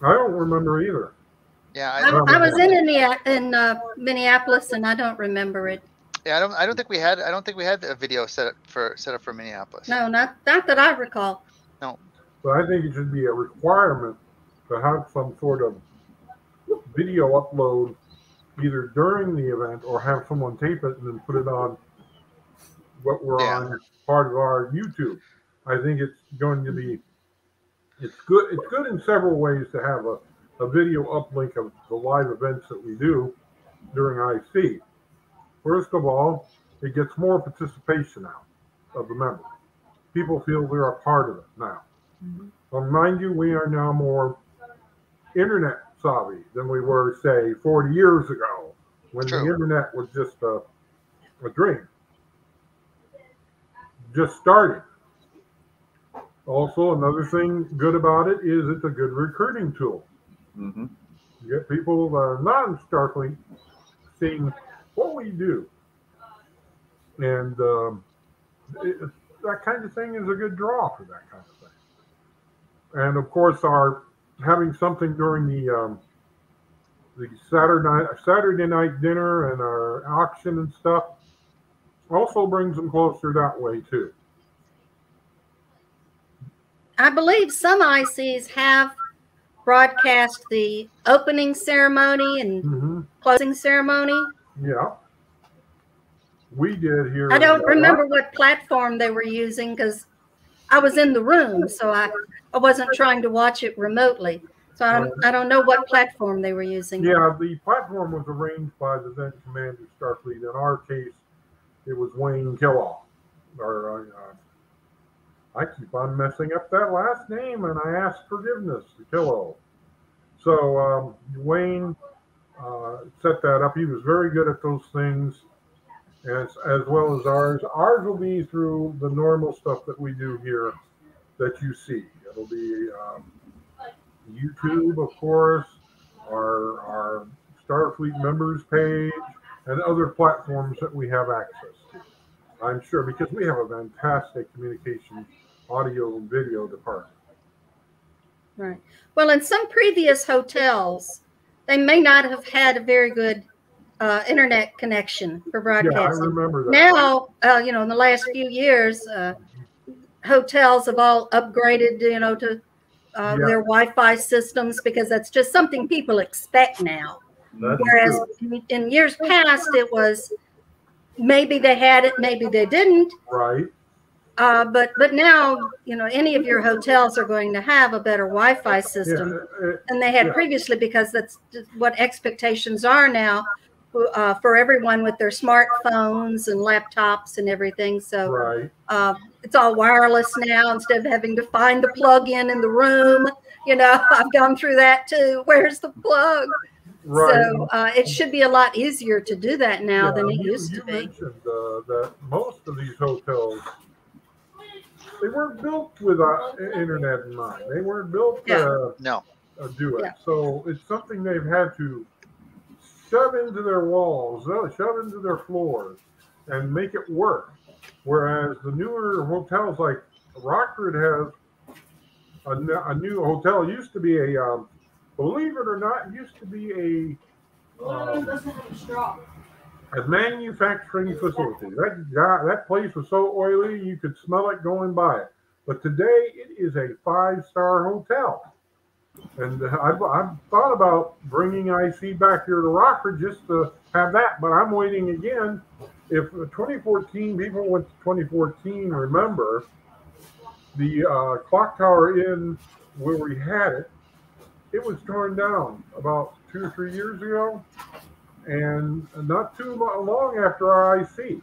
Speaker 1: I don't remember either.
Speaker 2: Yeah,
Speaker 3: I was in Minneapolis, and I don't remember it.
Speaker 2: Yeah, I don't think we had a video set up for Minneapolis.
Speaker 3: No, not that I recall.
Speaker 2: No.
Speaker 1: But I think it should be a requirement to have some sort of video upload either during the event or have someone tape it and then put it on what we're on part of our YouTube. I think it's going to be, it's good in several ways to have a video uplink of the live events that we do during IC. First of all, it gets more participation out of the members. People feel they're a part of it now. Mm-hmm. Mind you, we are now more internet savvy than we were, say, 40 years ago, when the internet was just a dream. Just started. Also, another thing good about it is it's a good recruiting tool.
Speaker 4: Mm-hmm.
Speaker 1: You get people that are non-Starfleet seeing what we do. And that kind of thing is a good draw for that kind of thing. And of course, our having something during the Saturday night dinner and our auction and stuff also brings them closer that way too.
Speaker 3: I believe some ICs have broadcast the opening ceremony and closing ceremony.
Speaker 1: Yeah. We did here.
Speaker 3: I don't remember what platform they were using because I was in the room, so I wasn't trying to watch it remotely. So I don't know what platform they were using.
Speaker 1: Yeah, the platform was arranged by the then Commander Starfleet. In our case, it was Wayne Kellogg. I keep on messing up that last name, and I ask forgiveness to Kellogg. So Wayne set that up. He was very good at those things, as well as ours. Ours will be through the normal stuff that we do here that you see. It'll be YouTube, of course, our Starfleet members page, and other platforms that we have access to. I'm sure, because we have a fantastic communication, audio and video department.
Speaker 3: Right. Well, in some previous hotels, they may not have had a very good internet connection for broadcasting.
Speaker 1: Yeah, I remember that.
Speaker 3: Now, in the last few years, hotels have all upgraded, to their Wi-Fi systems, because that's just something people expect now. Whereas in years past, it was maybe they had it, maybe they didn't.
Speaker 1: Right.
Speaker 3: But now, any of your hotels are going to have a better Wi-Fi system than they had previously, because that's what expectations are now for everyone with their smartphones and laptops and everything. So it's all wireless now instead of having to find the plug-in in the room. I've gone through that too. Where's the plug? Right. So it should be a lot easier to do that now than it used to be.
Speaker 1: You mentioned that most of these hotels, they weren't built with internet in mind. They weren't built to do it. Yeah. So it's something they've had to shove into their walls, shove into their floors, and make it work. Whereas the newer hotels like Rockford has a new hotel. It used to be a, believe it or not, used to be a manufacturing facility. That place was so oily you could smell it going by it. But today it is a 5-star hotel. And I've thought about bringing IC back here to Rockford just to have that, but I'm waiting again. If 2014, people went to 2014, remember, the clock tower Inn where we had it, it was torn down about 2 or 3 years ago, and not too long after our IC.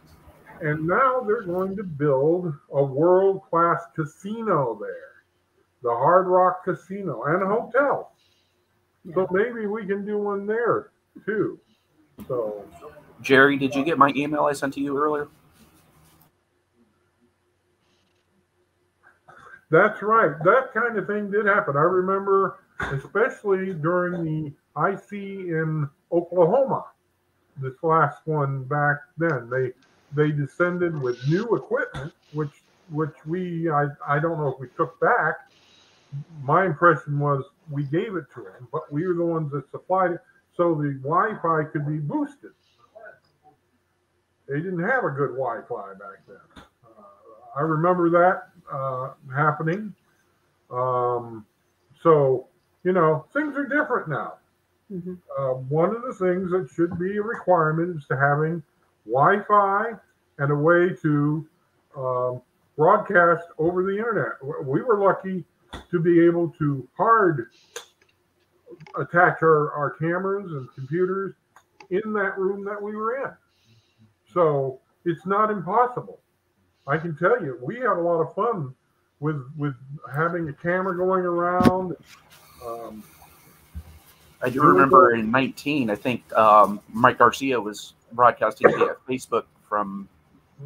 Speaker 1: And now they're going to build a world-class casino there, the Hard Rock Casino, and a hotel. Yeah. So maybe we can do one there too. So,
Speaker 4: Jerry, did you get my email I sent to you earlier?
Speaker 1: That's right. That kind of thing did happen. I remember, especially during the IC in Oklahoma, this last one back then. They descended with new equipment, which I don't know if we took back. My impression was we gave it to them, but we were the ones that supplied it, so the Wi-Fi could be boosted. They didn't have a good Wi-Fi back then. I remember that happening. So, things are different now. Mm-hmm. One of the things that should be a requirement is to having Wi-Fi and a way to broadcast over the internet. We were lucky to be able to hard attach our cameras and computers in that room that we were in. So it's not impossible. I can tell you, we had a lot of fun with having a camera going around.
Speaker 4: I do remember in 19, I think Mike Garcia was broadcasting via Facebook from,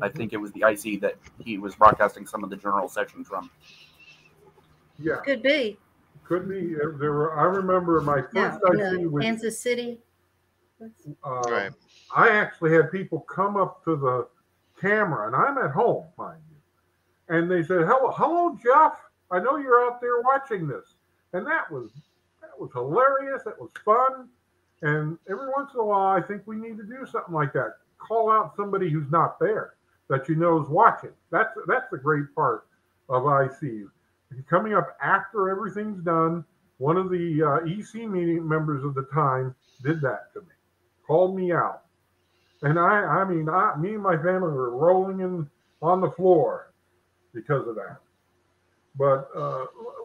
Speaker 4: I think it was the IC that he was broadcasting some of the general sections from.
Speaker 1: Yeah.
Speaker 3: Could be.
Speaker 1: Could be. I remember my first IC was
Speaker 3: Kansas City.
Speaker 2: Right.
Speaker 1: I actually had people come up to the camera, and I'm at home, mind you, and they said, hello, Jeff. I know you're out there watching this. And that was hilarious. It was fun. And every once in a while, I think we need to do something like that. Call out somebody who's not there that you know is watching. That's the great part of IC. coming up after everything's done. One of the EC meeting members of the time did that to me, called me out. And me and my family were rolling on the floor because of that. But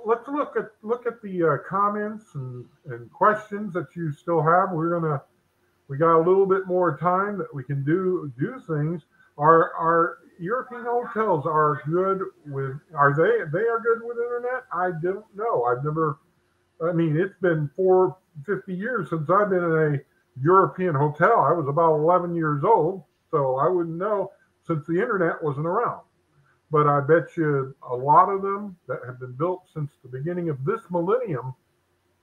Speaker 1: let's look at the comments and questions that you still have. We got a little bit more time that we can do things. Our European hotels are good with, they are good with internet? I don't know. It's been 50 years since I've been in a European hotel. I was about 11 years old, so I wouldn't know since the internet wasn't around. But I bet you a lot of them that have been built since the beginning of this millennium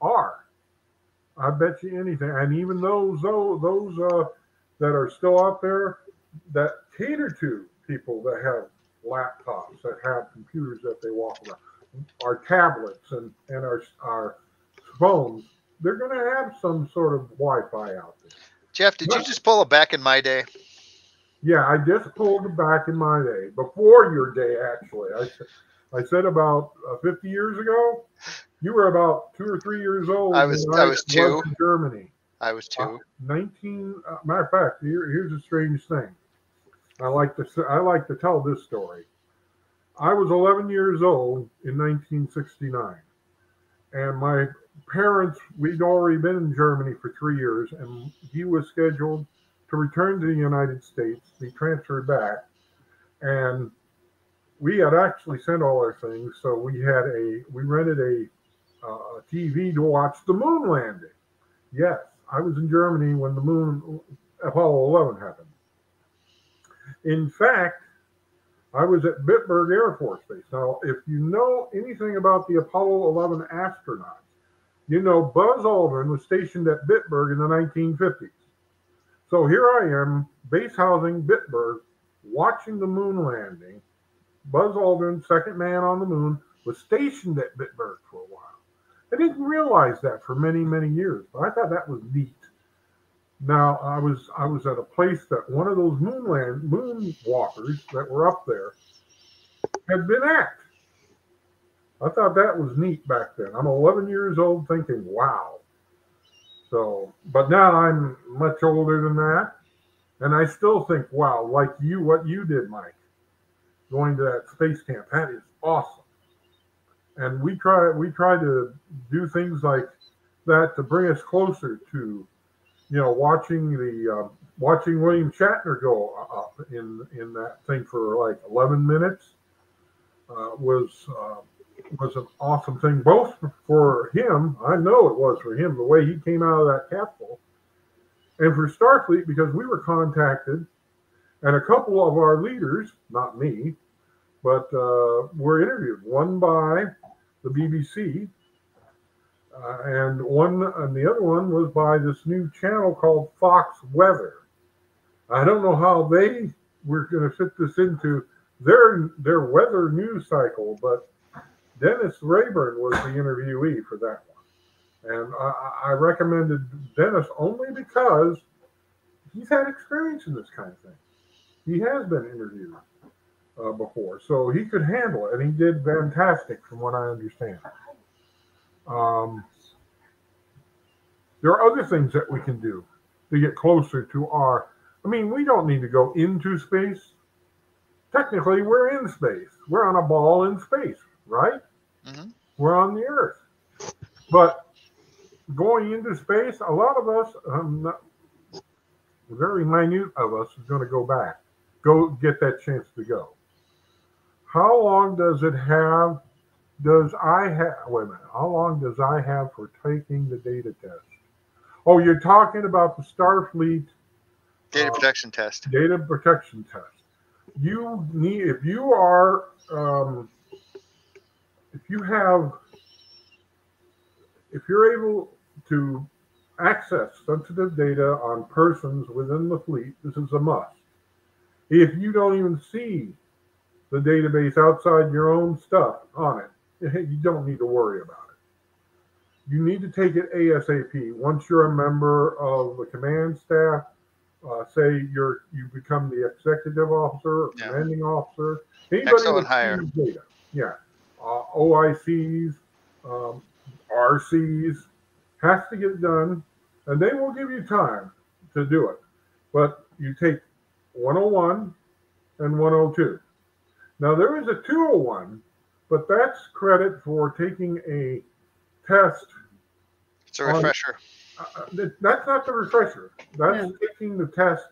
Speaker 1: are. I bet you anything. And even those that are still out there that cater to people that have laptops, that have computers that they walk around, our tablets and our phones, they're going to have some sort of Wi-Fi out there.
Speaker 2: Jeff, did you just pull a back in my day?
Speaker 1: Yeah, I just pulled it back in my day, before your day, actually. I said about 50 years ago. You were about 2 or 3 years old.
Speaker 2: I was 2.
Speaker 1: In Germany.
Speaker 2: I was 2.
Speaker 1: Matter of fact, here's a strange thing. I like to tell this story. I was 11 years old in 1969, and my parents, we'd already been in Germany for 3 years, and he was scheduled to return to the United States, be transferred back, and we had actually sent all our things. So we rented a TV to watch the moon landing. Yes, I was in Germany when the Apollo 11 happened. In fact, I was at Bitburg Air Force Base. Now, if you know anything about the Apollo 11 astronauts, you know Buzz Aldrin was stationed at Bitburg in the 1950s. So here I am, base housing Bitburg, watching the moon landing. Buzz Aldrin, second man on the moon, was stationed at Bitburg for a while. I didn't realize that for many, many years, but I thought that was neat. Now, I was at a place that one of those moon walkers that were up there had been at. I thought that was neat back then. I'm 11 years old thinking, wow. So, but now I'm much older than that, and I still think, wow, like what you did, Mike, going to that space camp, that is awesome. And we try to do things like that to bring us closer to, watching William Shatner go up in that thing for like 11 minutes was an awesome thing, both for him. I know it was for him, the way he came out of that capsule, and for Starfleet, because we were contacted, and a couple of our leaders, not me, but were interviewed. One by the BBC, and the other one was by this new channel called Fox Weather. I don't know how they were going to fit this into their weather news cycle, but Dennis Rayburn was the interviewee for that one. And I recommended Dennis only because he's had experience in this kind of thing. He has been interviewed before, so he could handle it, and he did fantastic from what I understand. There are other things that we can do to get closer to we don't need to go into space. Technically, we're in space. We're on a ball in space, right? Mm-hmm. We're on the Earth. But going into space, a lot of us, very minute of us, is going to go get that chance to go. How long does it have? How long does I have for taking the data test? Oh, you're talking about the Starfleet
Speaker 2: data protection test.
Speaker 1: Data protection test. You need, if you're able to access sensitive data on persons within the fleet, this is a must. If you don't even see the database outside your own stuff on it, you don't need to worry about it. You need to take it ASAP. Once you're a member of the command staff, say you become the executive officer or commanding officer, anybody
Speaker 2: Excellent hire.
Speaker 1: Data. Yeah. OICs, RCs, has to get done, and they will give you time to do it. But you take 101 and 102. Now, there is a 201, but that's credit for taking a test.
Speaker 2: It's a refresher.
Speaker 1: That's not the refresher. That's taking the test.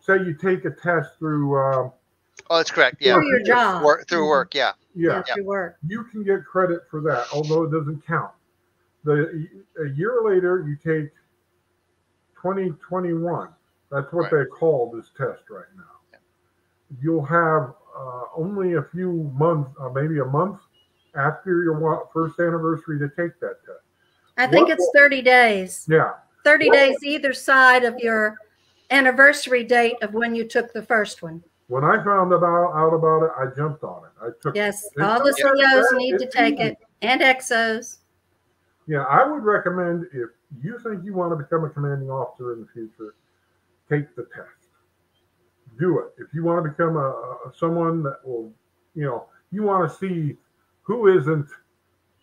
Speaker 1: Say you take a test through.
Speaker 2: Oh, that's correct. Yeah.
Speaker 3: Through your job.
Speaker 2: Through work. Yeah.
Speaker 1: Yeah.
Speaker 3: Through work.
Speaker 1: You can get credit for that, although it doesn't count. A year later, you take 2021. That's what they call this test right now. Yeah. You'll have only a few months, maybe a month after your first anniversary to take that test.
Speaker 3: I think it's 30 days.
Speaker 1: Yeah.
Speaker 3: 30 days either side of your anniversary date of when you took the first one.
Speaker 1: When I found out about it, I jumped on it. I took
Speaker 3: all the CEOs need to take it, and XOs.
Speaker 1: Yeah, I would recommend, if you think you want to become a commanding officer in the future, take the test. Do it. If you want to become someone that will, you want to see who isn't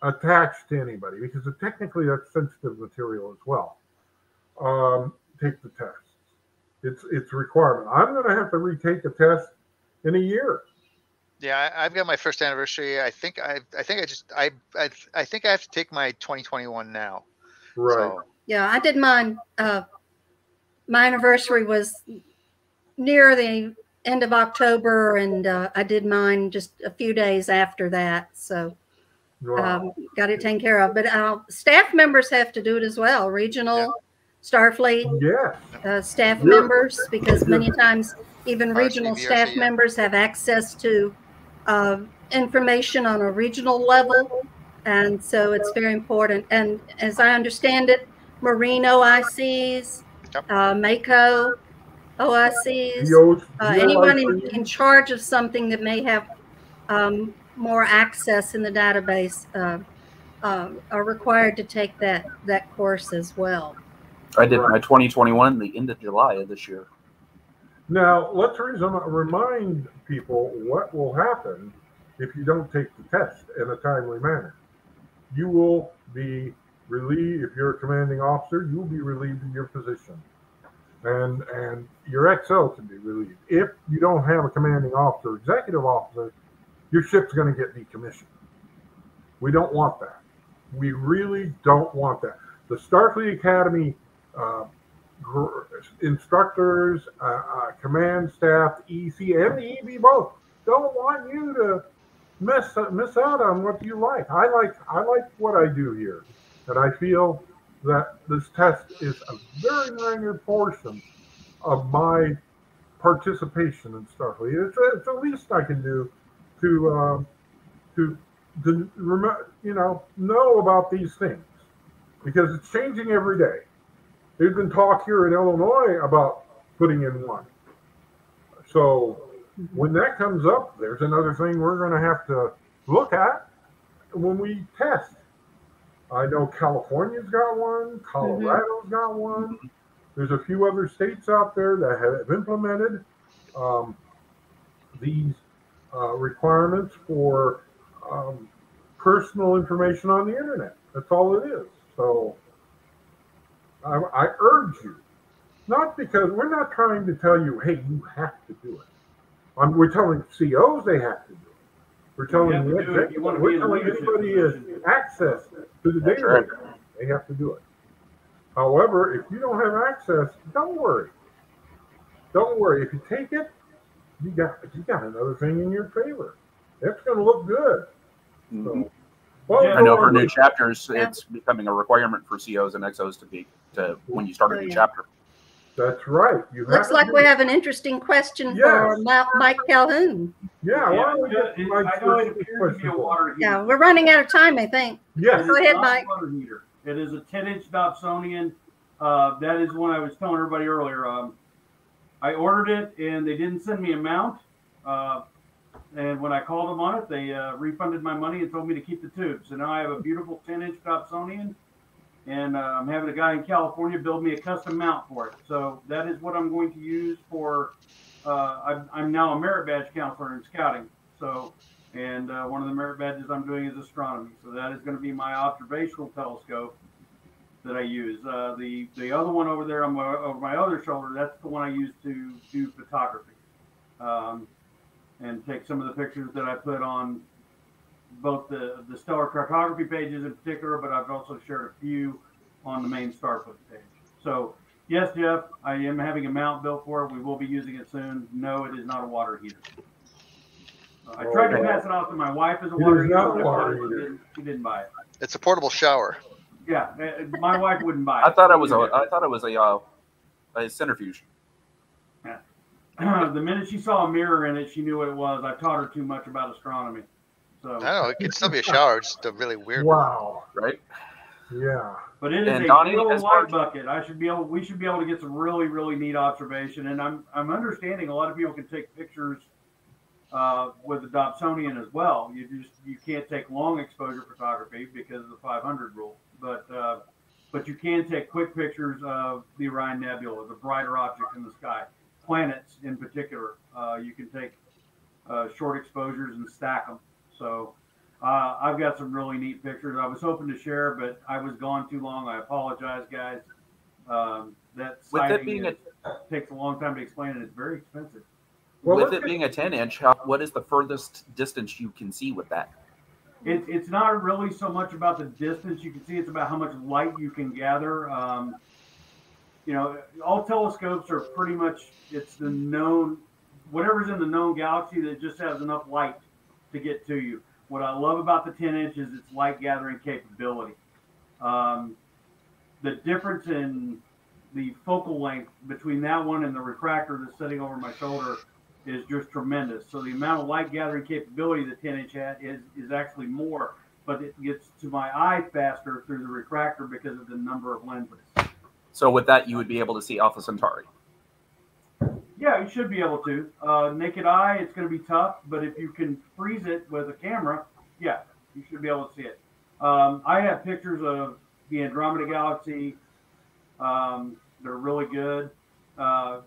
Speaker 1: attached to anybody, because technically that's sensitive material as well. Take the test. It's a requirement. I'm going to have to retake a test in a year.
Speaker 2: Yeah, I've got my first anniversary. I think I think I have to take my 2021 now.
Speaker 1: Right.
Speaker 2: So.
Speaker 3: Yeah, I did mine. My anniversary was near the end of October, and I did mine just a few days after that. So got it taken care of. But staff members have to do it as well. Regional, Starfleet, staff members, because many times even regional staff members have access to information on a regional level. And so it's very important. And as I understand it, Marine OICs, Mako OICs, anyone in charge of something that may have more access in the database are required to take that course as well.
Speaker 4: I did my 2021 the end of July of this year.
Speaker 1: Now, let's remind people what will happen if you don't take the test in a timely manner. You will be relieved. If you're a commanding officer, you will be relieved of your position. And your XO can be relieved. If you don't have a commanding officer, executive officer, your ship's going to get decommissioned. We don't want that. We really don't want that. The Starfleet Academy instructors, command staff, EC, and the EB both don't want you to miss out on what you like. I like what I do here, and I feel that this test is a very minor portion of my participation in Starfleet. It's the least I can do to know about these things, because it's changing every day. There's been talk here in Illinois about putting in one. So when that comes up, there's another thing we're going to have to look at when we test. I know California's got one, Colorado's got one. There's a few other states out there that have implemented these requirements for personal information on the internet. That's all it is. So I urge you, not because we're not trying to tell you, hey, you have to do it. We're telling COs they have to do it. We're telling anybody has access to the database, they have to do it. However, if you don't have access, don't worry. Don't worry. If you take it, you got another thing in your favor. It's going to look good. So,
Speaker 4: I know for new chapters, it's becoming a requirement for COs and XOs to when you start a new chapter.
Speaker 1: That's right.
Speaker 3: Looks like we have an interesting question for Mike Calhoun.
Speaker 1: Yeah, why don't we get Mike's question?
Speaker 3: Yeah, we're running out of time, I think.
Speaker 1: Yes.
Speaker 3: Go ahead, Mike.
Speaker 5: It is a 10-inch Dobsonian. That is one I was telling everybody earlier. I ordered it, and they didn't send me a mount. And when I called them on it, they refunded my money and told me to keep the tubes. So now I have a beautiful 10-inch Dobsonian, and I'm having a guy in California build me a custom mount for it. So that is what I'm going to use for. I'm now a merit badge counselor in scouting. So And one of the merit badges I'm doing is astronomy. So that is going to be my observational telescope that I use. The other one over there on over my other shoulder, that's the one I use to do photography. And take some of the pictures that I put on both the stellar cartography pages in particular, but I've also shared a few on the main Starfoot page. So yes, Jeff, I am having a mount built for it. We will be using it soon. No, it is not a water heater. I tried to pass it off to my wife as a water heater. She didn't buy it.
Speaker 2: It's a portable shower.
Speaker 5: Yeah, my wife wouldn't buy it.
Speaker 4: I thought it was a centrifuge.
Speaker 5: Yeah. The minute she saw a mirror in it, she knew what it was. I taught her too much about astronomy. So
Speaker 2: I don't know. It could still be a shower. It's just a really weird.
Speaker 1: Wow.
Speaker 4: Right.
Speaker 1: Yeah.
Speaker 5: But it is a little light bucket. We should be able to get some really, really neat observation. And I'm understanding a lot of people can take pictures with the Dobsonian as well. You can't take long exposure photography because of the 500 rule. But you can take quick pictures of the Orion Nebula, the brighter object in the sky, planets in particular. You can take short exposures and stack them. So I've got some really neat pictures. I was hoping to share, but I was gone too long. I apologize, guys. That sighting takes a long time to explain, and it's very expensive.
Speaker 4: Well, with it being a 10-inch, what is the furthest distance you can see with that?
Speaker 5: It's not really so much about the distance you can see. It's about how much light you can gather. All telescopes are pretty much, it's the known, whatever's in the known galaxy that just has enough light to get to you. What I love about the 10-inch is its light gathering capability. The difference in the focal length between that one and the refractor that's sitting over my shoulder is just tremendous. So the amount of light gathering capability the 10-inch has is actually more, but it gets to my eye faster through the refractor because of the number of lenses.
Speaker 4: So with that, you would be able to see Alpha Centauri.
Speaker 5: Yeah, you should be able to. Naked eye, it's going to be tough, but if you can freeze it with a camera, yeah, you should be able to see it. I have pictures of the Andromeda Galaxy. They're really good. That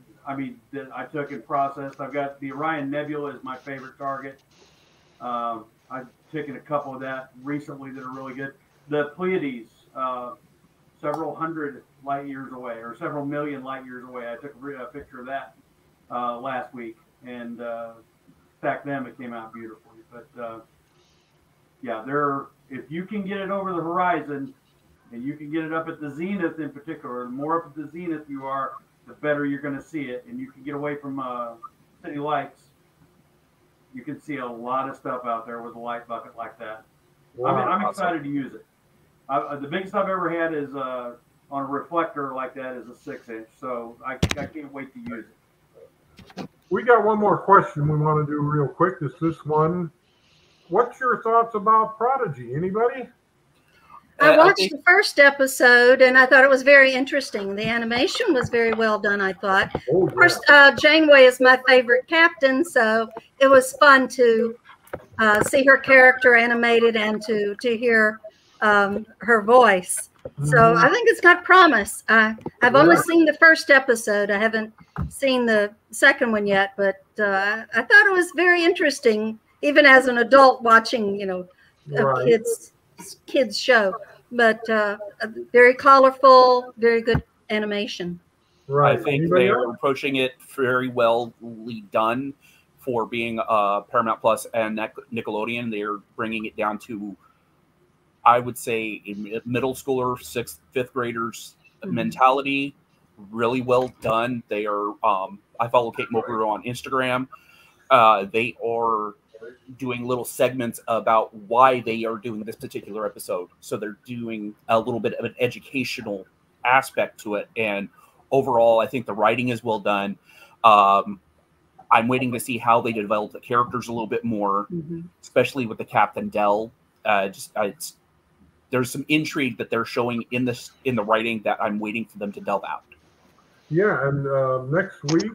Speaker 5: I took and processed. I've got the Orion Nebula is my favorite target. I've taken a couple of that recently that are really good. The Pleiades, several hundred light years away, or several million light years away. I took a picture of that last week and stacked them. It came out beautifully. But yeah, if you can get it over the horizon, and you can get it up at the zenith in particular, the more up at the zenith you are, the better you're going to see it. And you can get away from city lights. You can see a lot of stuff out there with a light bucket like that. Wow, I'm excited to use it. The biggest I've ever had is on a reflector like that is a 6-inch. So I can't wait to use it.
Speaker 1: We got one more question we want to do real quick. Is this one? What's your thoughts about Prodigy? Anybody?
Speaker 3: I watched the first episode and I thought it was very interesting. The animation was very well done, I thought. Of course, Janeway is my favorite captain, so it was fun to see her character animated and to hear her voice. So I think it's got promise. I've only seen the first episode. I haven't seen the second one yet, but I thought it was very interesting, even as an adult watching, a kids show. But very colorful, very good animation.
Speaker 1: Right.
Speaker 4: I think they're approaching it very well done for being Paramount Plus and Nickelodeon. They're bringing it down to, I would say, a middle schooler, 6th, 5th graders mentality. Really well done. They are. I follow Kate Moker on Instagram. They are doing little segments about why they are doing this particular episode. So they're doing a little bit of an educational aspect to it. And overall, I think the writing is well done. I'm waiting to see how they develop the characters a little bit more, especially with the Captain Dell. There's some intrigue that they're showing in the writing that I'm waiting for them to delve out. Yeah,
Speaker 1: and next week,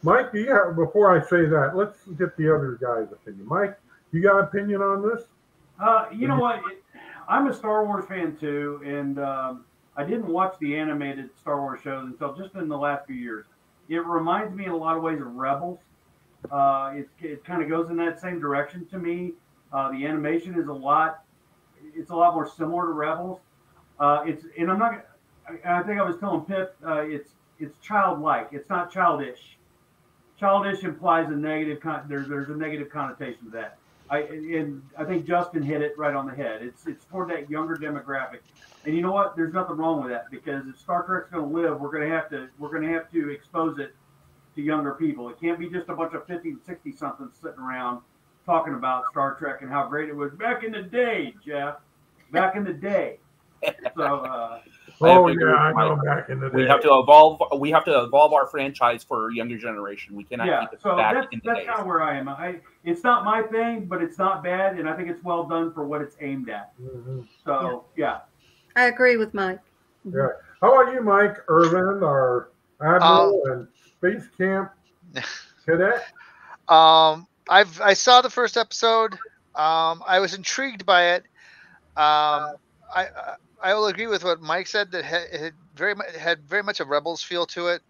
Speaker 1: Mike, before I say that, let's get the other guy's opinion. Mike, you got an opinion on this?
Speaker 5: You know what? I'm a Star Wars fan too, and I didn't watch the animated Star Wars shows until just in the last few years. It reminds me in a lot of ways of Rebels, It kind of goes in that same direction to me. The animation is it's a lot more similar to Rebels. And I'm not. I think I was telling Pip, it's childlike. It's not childish. Childish implies a negative. There's a negative connotation to that. I think Justin hit it right on the head. It's toward that younger demographic. And you know what? There's nothing wrong with that, because if Star Trek's going to live, we're going to have to expose it to younger people. It can't be just a bunch of 50 and 60 somethings sitting around talking about Star Trek and how great it was back in the day, Jeff. Back in the day. So.
Speaker 1: Oh yeah, I know. Back in the day,
Speaker 4: we have to evolve. We have to evolve our franchise for a younger generation. We cannot keep it
Speaker 5: so
Speaker 4: back in the
Speaker 5: that's
Speaker 4: days.
Speaker 5: kind of where I am. It's not my thing, but it's not bad, and I think it's well done for what it's aimed at.
Speaker 1: Mm-hmm.
Speaker 5: So yeah.
Speaker 3: I agree with Mike.
Speaker 1: Yeah. How about you, Mike Urvand, our admiral and space camp cadet?
Speaker 2: I saw the first episode. I was intrigued by it. I will agree with what Mike said, that it had very much a Rebels feel to it,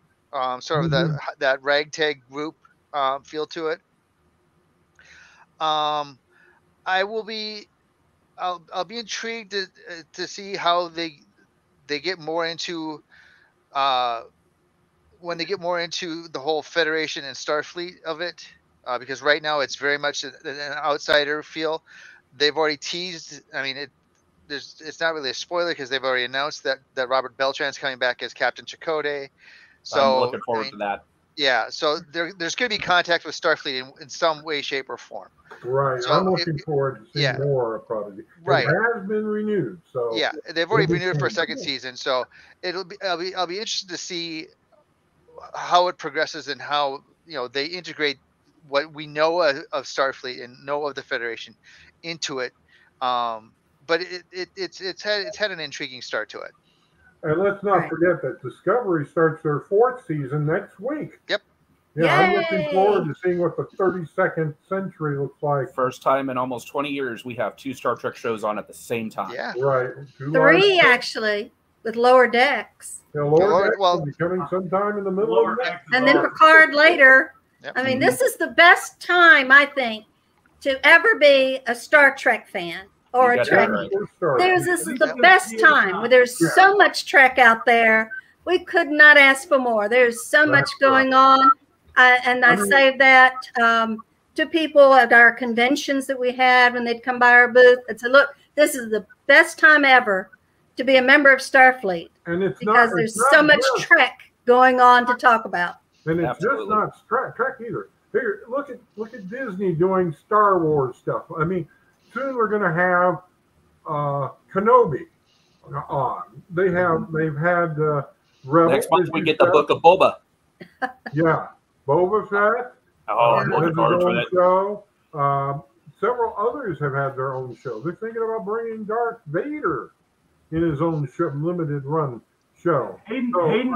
Speaker 2: sort of that ragtag group feel to it. I'll be intrigued to see how they get more into when they get more into the whole Federation and Starfleet of it, because right now it's very much an outsider feel. They've already teased. I mean, it's not really a spoiler because they've already announced that Robert Beltran's coming back as Captain Chakotay. So
Speaker 4: I'm looking forward to that.
Speaker 2: Yeah, so there's going to be contact with Starfleet in some way, shape, or form.
Speaker 1: Right. So I'm looking forward to seeing more of Prodigy.
Speaker 2: Right.
Speaker 1: It has been renewed. So
Speaker 2: yeah, they've already renewed for a second season. So I'll be interested to see how it progresses and how they integrate what we know of Starfleet and know of the Federation into it. But it's had an intriguing start to it.
Speaker 1: And let's not forget that Discovery starts their 4th season next week.
Speaker 2: Yep.
Speaker 1: Yeah, I'm looking forward to seeing what the 32nd century looks like.
Speaker 4: First time in almost 20 years we have 2 Star Trek shows on at the same time.
Speaker 2: Yeah.
Speaker 1: Right.
Speaker 3: 3 actually, with Lower Decks.
Speaker 1: Yeah, Lower Decks will be coming sometime in the middle of next.
Speaker 3: And then Picard later.
Speaker 2: Yep.
Speaker 3: I mean, this is the best time, I think, to ever be a Star Trek fan. Or a Trekkie. This is the best time where there's so much Trek out there. We could not ask for more. There's so much going on. And I say that to people at our conventions that we had when they'd come by our booth and say, look, this is the best time ever to be a member of Starfleet.
Speaker 1: And it's
Speaker 3: because there's so much Trek going on to talk about.
Speaker 1: And it's just not Trek either. Here, look at Disney doing Star Wars stuff. I mean, soon we're going to have Kenobi on. They've had Rebels.
Speaker 4: Next month we get the Book of Boba.
Speaker 1: Yeah, Boba Fett.
Speaker 4: Oh, I'm looking forward to that.
Speaker 1: Show. Several others have had their own show. They're thinking about bringing Darth Vader in his own limited run show.
Speaker 5: Hayden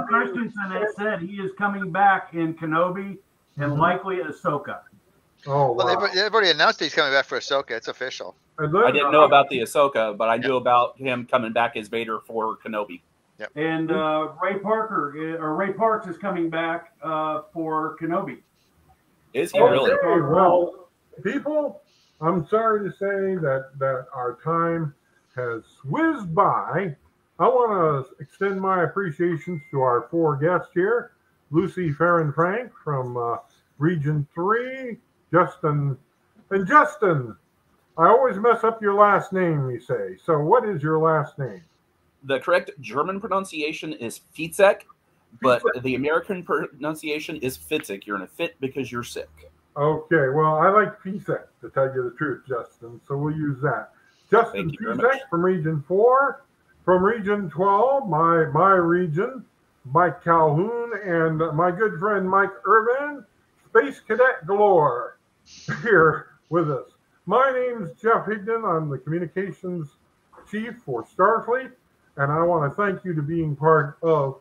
Speaker 5: Christensen has said he is coming back in Kenobi and likely Ahsoka.
Speaker 1: Oh, wow.
Speaker 2: Well, they've already announced he's coming back for Ahsoka. It's official.
Speaker 4: I didn't know about the Ahsoka, but I knew about him coming back as Vader for Kenobi.
Speaker 2: Yep.
Speaker 5: And Ray Parks is coming back for Kenobi.
Speaker 4: Is he really?
Speaker 1: Well, people, I'm sorry to say that our time has whizzed by. I want to extend my appreciations to our 4 guests here. Lucy, Ferron, Franck from Region 3. Justin, I always mess up your last name, you say. So what is your last name?
Speaker 4: The correct German pronunciation is Fietzek, but the American pronunciation is Fietzek. You're in a fit because you're sick.
Speaker 1: Okay, well, I like Fietzek, to tell you the truth, Justin, so we'll use that. Justin Fietzek from Region 4. From Region 12, my region, Mike Calhoun, and my good friend Mike Urvand, Space Cadet Galore, here with us. My name's Jeff Higdon. I'm the Communications Chief for Starfleet, and I want to thank you to being part of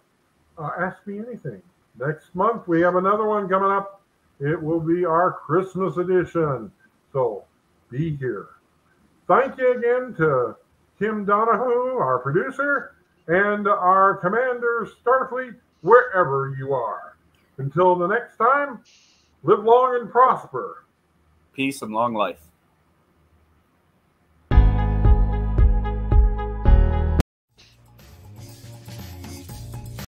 Speaker 1: Ask Me Anything. Next month, we have another one coming up. It will be our Christmas edition, so be here. Thank you again to Kim Donahue, our producer, and our Commander Starfleet, wherever you are. Until the next time, Live long and prosper.
Speaker 4: Peace and long life.